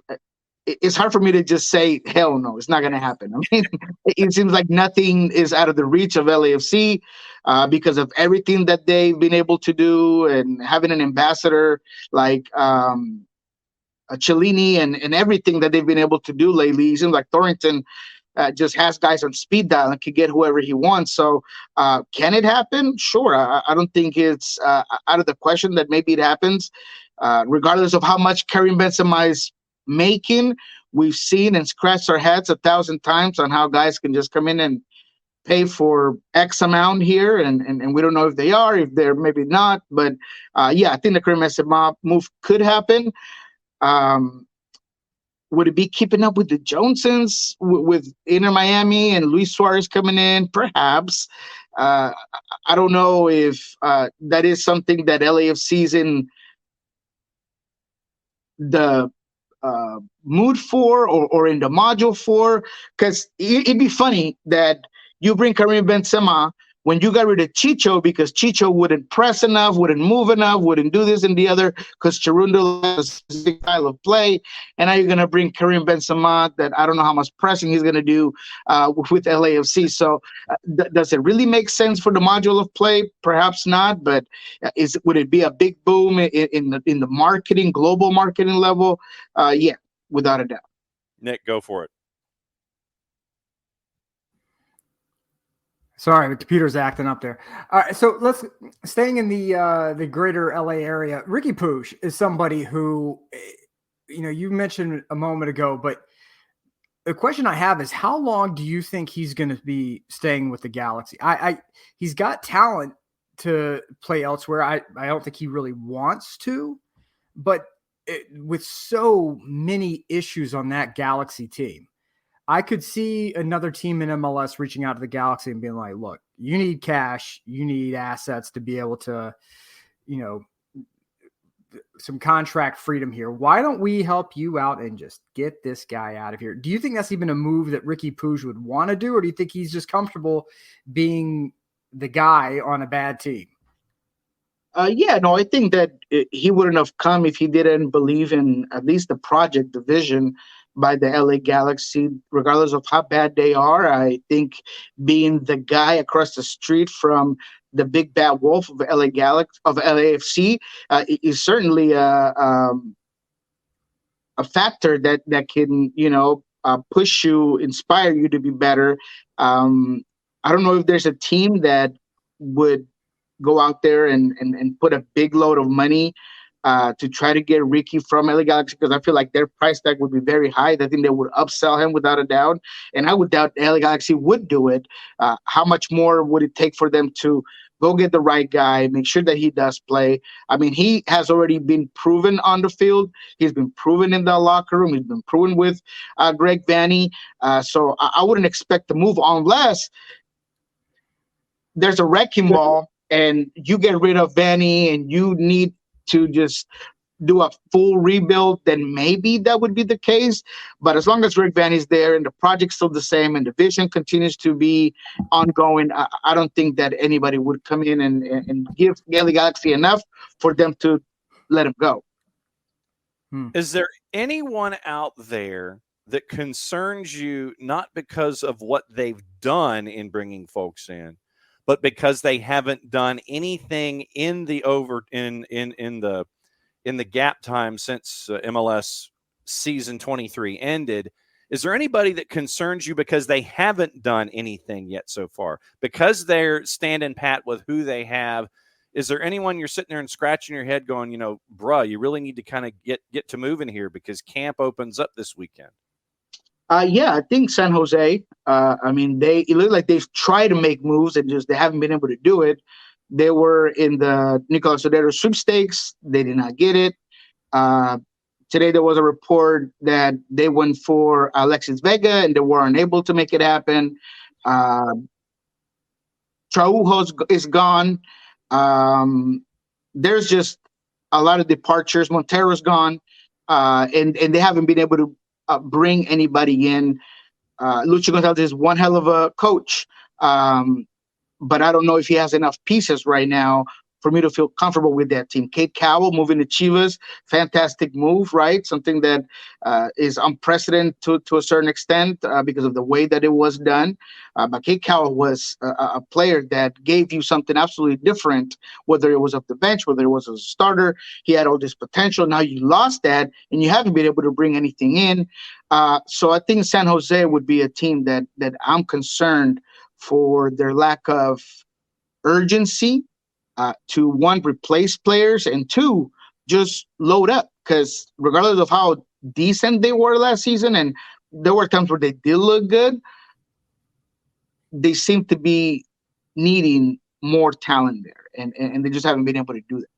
it's hard for me to just say, hell no, it's not going to happen. I mean, it seems like nothing is out of the reach of LAFC because of everything that they've been able to do, and having an ambassador like Cellini and everything that they've been able to do lately. It seems like Thornton just has guys on speed dial and can get whoever he wants. So can it happen? Sure. I don't think it's out of the question that maybe it happens. Regardless of how much Karim Benzema is making, we've seen and scratched our heads 1,000 times on how guys can just come in and pay for X amount here, and we don't know if they are, if they're maybe not. But yeah, I think the Karim Benzema move could happen. Would it be keeping up with the Jonesons, with Inter Miami and Luis Suarez coming in? Perhaps. I don't know if that is something that LAFC's in the mood for, or in the module for, because it'd be funny that you bring Karim Benzema when you got rid of Chicho because Chicho wouldn't press enough, wouldn't move enough, wouldn't do this and the other because Chirundo has a specific style of play. And now you're going to bring Karim Benzema that I don't know how much pressing he's going to do with LAFC. So does it really make sense for the module of play? Perhaps not, but would it be a big boom in the marketing, global marketing level? Yeah, without a doubt. Nick, go for it. Sorry, the computer's acting up there. All right, so let's staying in the greater LA area. Ricky Puig is somebody who, you mentioned a moment ago, but the question I have is, how long do you think he's going to be staying with the Galaxy? He's got talent to play elsewhere. I don't think he really wants to, but with so many issues on that Galaxy team, I could see another team in MLS reaching out to the Galaxy and being like, look, you need cash, you need assets to be able to, some contract freedom here. Why don't we help you out and just get this guy out of here? Do you think that's even a move that Ricky Puig would want to do, or do you think he's just comfortable being the guy on a bad team? Yeah, no, I think that he wouldn't have come if he didn't believe in at least the project, the vision by the LA Galaxy, regardless of how bad they are. I think being the guy across the street from the big bad wolf of LAFC is certainly a factor that can push you, inspire you to be better. I don't know if there's a team that would go out there and put a big load of money to try to get Ricky from LA Galaxy, because I feel like their price tag would be very high. I think they would upsell him without a doubt, and I would doubt LA Galaxy would do it. How much more would it take for them to go get the right guy, make sure that he does play? I mean, he has already been proven on the field. He's been proven in the locker room. He's been proven with Greg Vanney. So I wouldn't expect to move unless there's a wrecking ball and you get rid of Vanny and you need to just do a full rebuild, then maybe that would be the case. But as long as Rick Vanny's there and the project's still the same and the vision continues to be ongoing, I don't think that anybody would come in and give LA Galaxy enough for them to let him go. Is there anyone out there that concerns you not because of what they've done in bringing folks in, but because they haven't done anything in the gap time since MLS season 23 ended? Is there anybody that concerns you because they haven't done anything yet so far? Because they're standing pat with who they have, is there anyone you're sitting there and scratching your head going, bruh, you really need to kind of get to moving here because camp opens up this weekend? Yeah, I think San Jose. It looked like they've tried to make moves and just they haven't been able to do it. They were in the Nicolas Sodero sweepstakes. They did not get it. Today there was a report that they went for Alexis Vega and they were unable to make it happen. Traujo is gone. There's just a lot of departures. Montero's gone, and they haven't been able to bring anybody in. Lucho Gonzalez is one hell of a coach, but I don't know if he has enough pieces right now for me to feel comfortable with that team. Kate Cowell moving to Chivas, fantastic move, right? Something that is unprecedented to a certain extent because of the way that it was done. But Kate Cowell was a player that gave you something absolutely different, whether it was off the bench, whether it was as a starter. He had all this potential. Now you lost that, and you haven't been able to bring anything in. So I think San Jose would be a team that I'm concerned for their lack of urgency. To one, replace players, and two, just load up. Because regardless of how decent they were last season, and there were times where they did look good, they seem to be needing more talent there, and they just haven't been able to do that.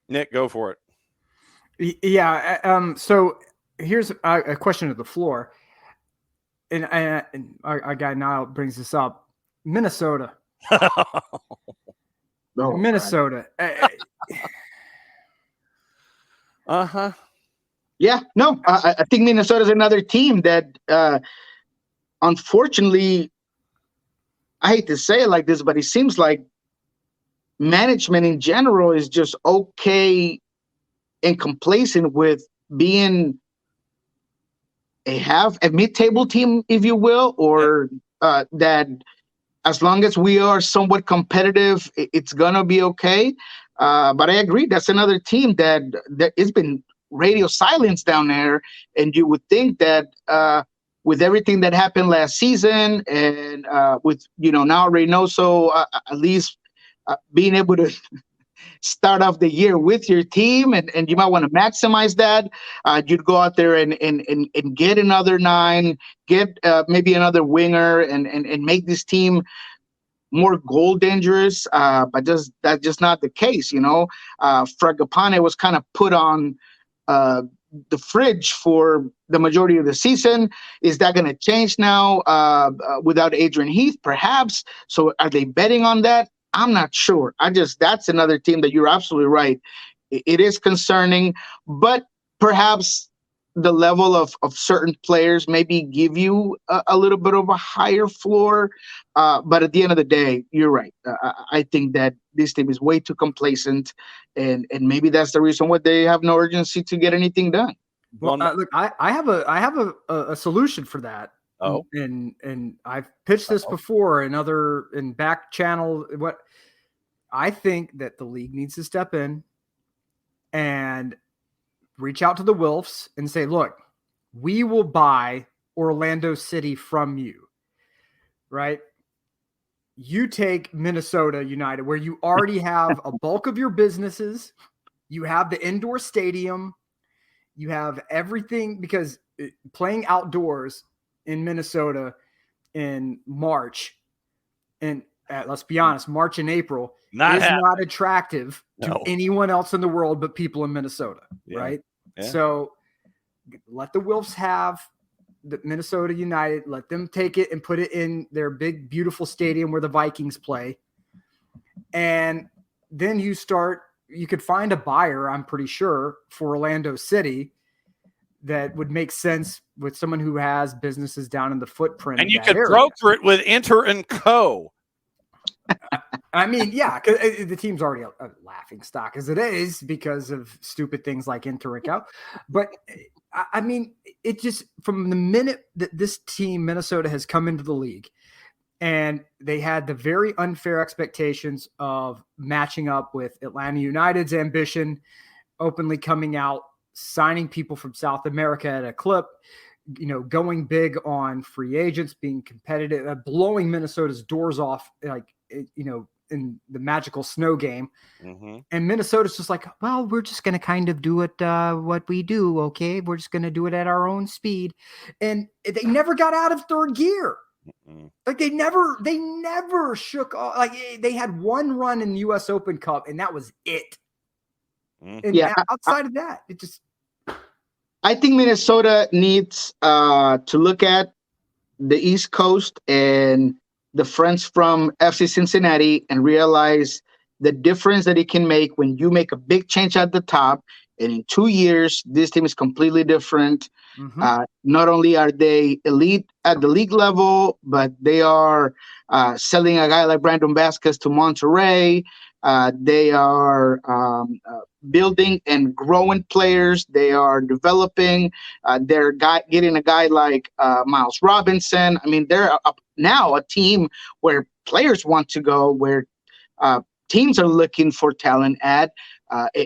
Nick, go for it. Yeah. So here's a question to the floor, and our guy Niall brings this up. Minnesota. Oh, Minnesota. Yeah, no, I think Minnesota is another team that, unfortunately, I hate to say it like this, but it seems like management in general is just okay and complacent with being a mid-table team, if you will, or that as long as we are somewhat competitive, it's going to be okay. But I agree. That's another team that it's been radio silence down there. And you would think that with everything that happened last season and with, now Reynoso at least being able to start off the year with your team and you might want to maximize that. You'd go out there and get another 9, get maybe another winger and make this team more goal dangerous. But that's just not the case. Fragapane was kind of put on the fridge for the majority of the season. Is that going to change now without Adrian Heath? Perhaps. So are they betting on that? I'm not sure. That's another team that you're absolutely right. It is concerning, but perhaps the level of certain players maybe give you a little bit of a higher floor. But at the end of the day, you're right. I think that this team is way too complacent, and maybe that's the reason why they have no urgency to get anything done. Well, look, I have a solution for that. Oh, and I've pitched this before in back channel. What I think that the league needs to step in and reach out to the Wilfs and say, look, we will buy Orlando City from you, right? You take Minnesota United, where you already have a bulk of your businesses. You have the indoor stadium. You have everything, because playing outdoors in Minnesota in March, and let's be honest, March and April not attractive to anyone else in the world but people in Minnesota, right? Yeah. So let the Wilfs have the Minnesota United. Let them take it and put it in their big, beautiful stadium where the Vikings play, And then you could find a buyer, I'm pretty sure, for Orlando City that would make sense with someone who has businesses down in the footprint. And you could broker it with Inter and Co. I mean, yeah, because the team's already a laughing stock as it is because of stupid things like Inter and Co. But I mean, it just from the minute that this team, Minnesota, has come into the league, and they had the very unfair expectations of matching up with Atlanta United's ambition, openly coming out, signing people from South America at a clip, going big on free agents, being competitive, blowing Minnesota's doors off, in the magical snow game. Mm-hmm. And Minnesota's just like, well, we're just going to kind of do it what we do. Okay. We're just going to do it at our own speed. And they never got out of third gear. Mm-hmm. Like they never shook off. Like they had one run in the US Open Cup and that was it. Mm-hmm. And outside of that, it just, I think Minnesota needs to look at the East Coast and the friends from FC Cincinnati and realize the difference that it can make when you make a big change at the top. And in 2 years, this team is completely different. Mm-hmm. Not only are they elite at the league level, but they are selling a guy like Brandon Vasquez to Monterrey. They are building and growing players. They are developing. They're getting a guy like Miles Robinson. I mean, they're now a team where players want to go, where teams are looking for talent at,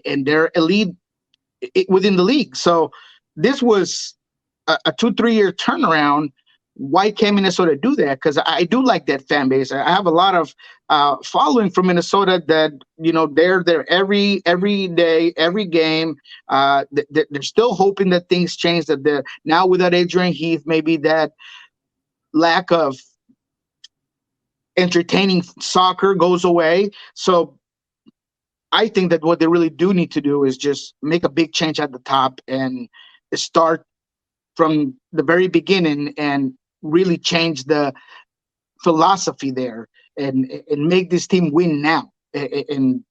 and they're elite within the league. So this was a 2-3 year turnaround. Why can't Minnesota do that? Because I do like that fan base. I have a lot of following from Minnesota that, they're there every day, every game. They're still hoping that things change, that they're now without Adrian Heath, maybe that lack of entertaining soccer goes away. So I think that what they really do need to do is just make a big change at the top and start from the very beginning and really change the philosophy there and make this team win now and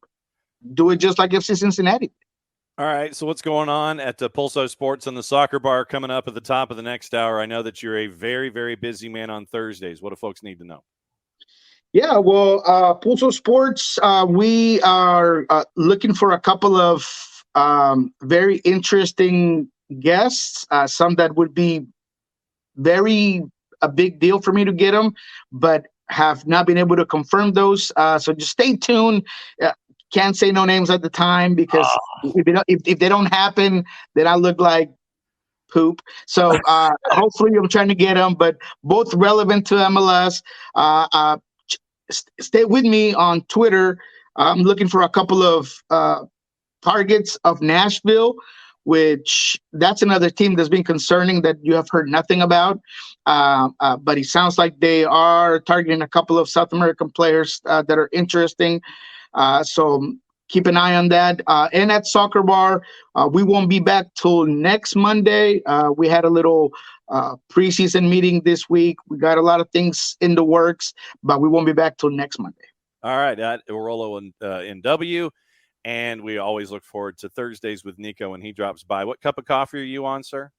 do it just like FC Cincinnati. All right, so what's going on at Pulso Sports and the Soccer Bar coming up at the top of the next hour? I know that you're a very, very busy man on Thursdays. What do folks need to know? Yeah, well, Pulso Sports, we are looking for a couple of very interesting guests, some that would be a big deal for me to get them, but have not been able to confirm those. So just stay tuned. Can't say no names at the time because if they don't happen, then I look like poop. So hopefully I'm trying to get them, but both relevant to MLS. Stay with me on Twitter. I'm looking for a couple of targets of Nashville, which that's another team that's been concerning that you have heard nothing about. But it sounds like they are targeting a couple of South American players that are interesting. So keep an eye on that. And at Soccer Bar, we won't be back till next Monday. We had a little preseason meeting this week. We got a lot of things in the works, but we won't be back till next Monday. All right, Orolo and W. And we always look forward to Thursdays with Niko when he drops by. What cup of coffee are you on, sir?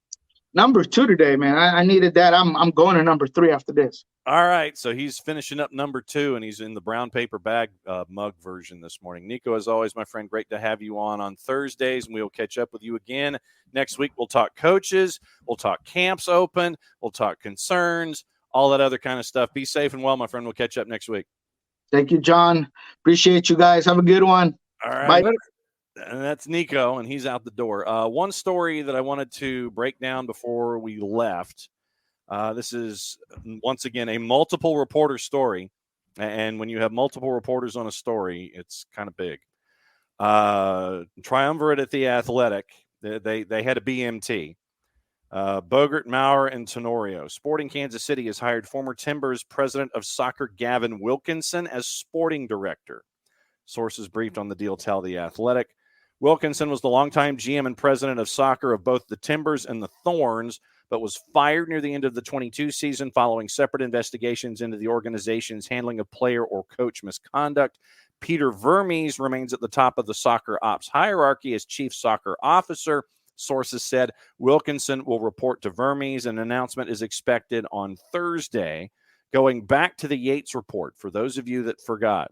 Number 2 today, man. I needed that. I'm going to number 3 after this. All right, so he's finishing up number 2, and he's in the brown paper bag mug version this morning. Niko, as always, my friend, great to have you on Thursdays, and we'll catch up with you again next week. We'll talk coaches. We'll talk camps open. We'll talk concerns, all that other kind of stuff. Be safe and well, my friend. We'll catch up next week. Thank you, John. Appreciate you guys. Have a good one. All right. Bye. And that's Niko, and he's out the door. One story that I wanted to break down before we left. This is, once again, a multiple reporter story. And when you have multiple reporters on a story, it's kind of big. Triumvirate at the Athletic, they had a BMT. Bogert, Maurer, and Tenorio. Sporting Kansas City has hired former Timbers president of soccer Gavin Wilkinson as sporting director. Sources briefed on the deal tell the Athletic. Wilkinson was the longtime GM and president of soccer of both the Timbers and the Thorns, but was fired near the end of the 22 season following separate investigations into the organization's handling of player or coach misconduct. Peter Vermes remains at the top of the soccer ops hierarchy as chief soccer officer. Sources said Wilkinson will report to Vermes. An announcement is expected on Thursday. Going back to the Yates report, for those of you that forgot,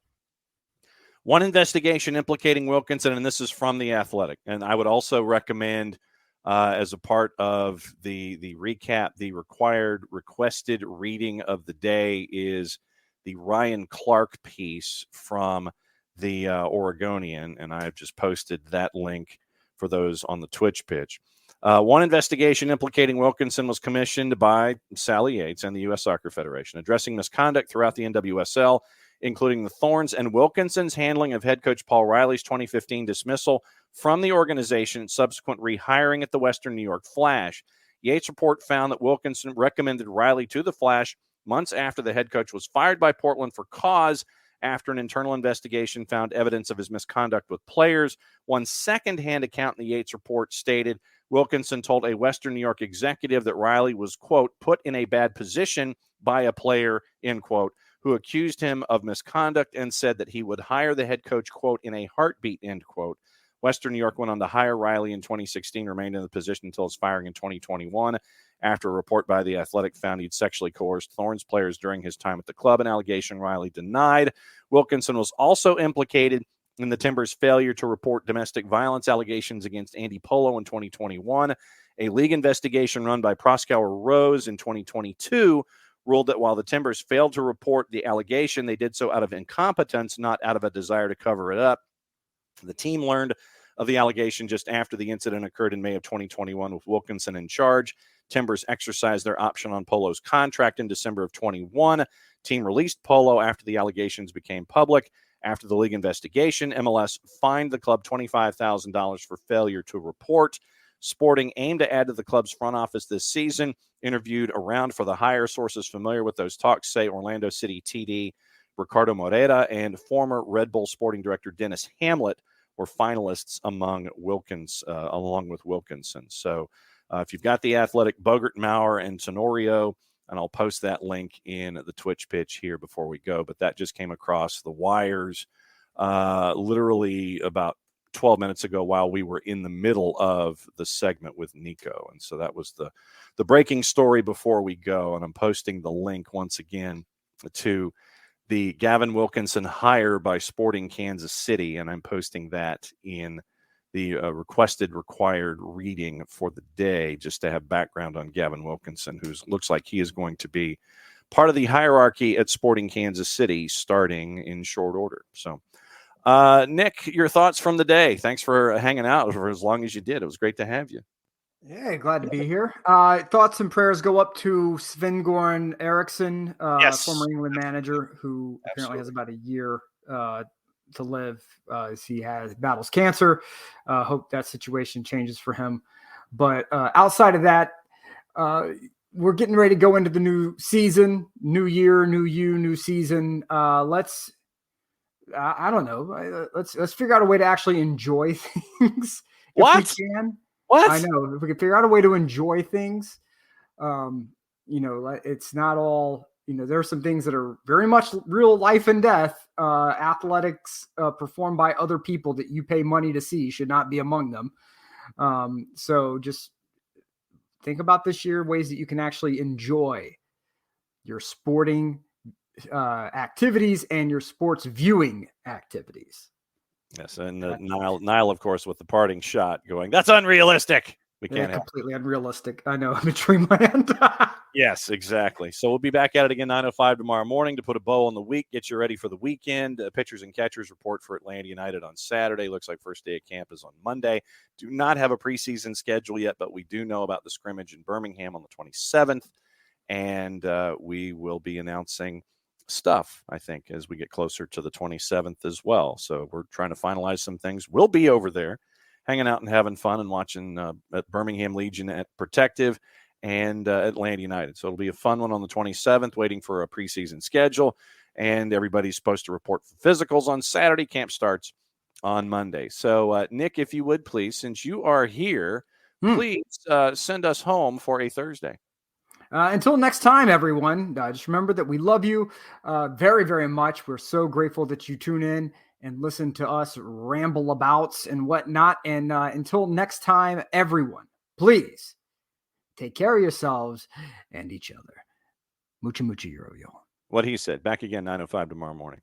one investigation implicating Wilkinson, and this is from The Athletic, and I would also recommend as a part of the recap, the requested reading of the day is the Ryan Clark piece from the Oregonian, and I've just posted that link for those on the Twitch pitch. One investigation implicating Wilkinson was commissioned by Sally Yates and the U.S. Soccer Federation, addressing misconduct throughout the NWSL, including the Thorns and Wilkinson's handling of head coach Paul Riley's 2015 dismissal from the organization and subsequent rehiring at the Western New York Flash. Yates' report found that Wilkinson recommended Riley to the Flash months after the head coach was fired by Portland for cause after an internal investigation found evidence of his misconduct with players. One second-hand account in the Yates report stated Wilkinson told a Western New York executive that Riley was, quote, put in a bad position by a player, end quote, who accused him of misconduct and said that he would hire the head coach, quote, in a heartbeat, end quote. Western New York went on to hire Riley in 2016, remained in the position until his firing in 2021 after a report by The Athletic found he'd sexually coerced Thorns players during his time at the club, an allegation Riley denied. Wilkinson was also implicated in the Timbers' failure to report domestic violence allegations against Andy Polo in 2021. A league investigation run by Proskauer Rose in 2022 ruled that while the Timbers failed to report the allegation, they did so out of incompetence, not out of a desire to cover it up. The team learned of the allegation just after the incident occurred in May of 2021 with Wilkinson in charge. Timbers exercised their option on Polo's contract in December of 21. Team released Polo after the allegations became public. After the league investigation, MLS fined the club $25,000 for failure to report. Sporting aimed to add to the club's front office this season. Interviewed around for the hire, sources familiar with those talks say Orlando City TD Ricardo Morera and former Red Bull sporting director Dennis Hamlet were finalists along with Wilkinson. So if you've got The Athletic, Bogert, Maurer, and Tenorio, and I'll post that link in the Twitch pitch here before we go, but that just came across the wires literally about 12 minutes ago while we were in the middle of the segment with Niko. And so that was the breaking story before we go. And I'm posting the link once again to the Gavin Wilkinson hire by Sporting Kansas City. And I'm posting that in the required reading for the day, just to have background on Gavin Wilkinson, who looks like he is going to be part of the hierarchy at Sporting Kansas City starting in short order. So, Nick, your thoughts from the day. Thanks for hanging out for as long as you did. It was great to have you. Yeah, glad to be here. Thoughts and prayers go up to Sven-Goran Eriksson, Yes. former England manager, who apparently has about a year to live as he battles cancer. Hope that situation changes for him. But outside of that, we're getting ready to go into the new season, new year, new you, new season. Let's figure out a way to actually enjoy things. What? If we can. What? I know. If we can figure out a way to enjoy things, it's not all, there are some things that are very much real life and death. Athletics performed by other people that you pay money to see should not be among them. So just think about this year, ways that you can actually enjoy your sporting activities and your sports viewing activities. Yes, and Niall, of course, with the parting shot going, that's unrealistic. We can't have completely unrealistic. I know. I'm a dreamland. Yes, exactly. So we'll be back at it again 9:05 tomorrow morning to put a bow on the week, get you ready for the weekend. Pitchers and catchers report for Atlanta United on Saturday. Looks like first day of camp is on Monday. Do not have a preseason schedule yet, but we do know about the scrimmage in Birmingham on the 27th, and we will be announcing stuff, I think, as we get closer to the 27th as well. So we're trying to finalize some things. We'll be over there hanging out and having fun and watching at Birmingham Legion at Protective and Atlanta United. So it'll be a fun one on the 27th, waiting for a preseason schedule. And everybody's supposed to report for physicals on Saturday. Camp starts on Monday. So, Nick, if you would please, since you are here, please send us home for a Thursday. Until next time, everyone, just remember that we love you very, very much. We're so grateful that you tune in and listen to us ramble abouts and whatnot. And until next time, everyone, please take care of yourselves and each other. Mucha, mucha, yo. What he said. Back again, 9:05 tomorrow morning.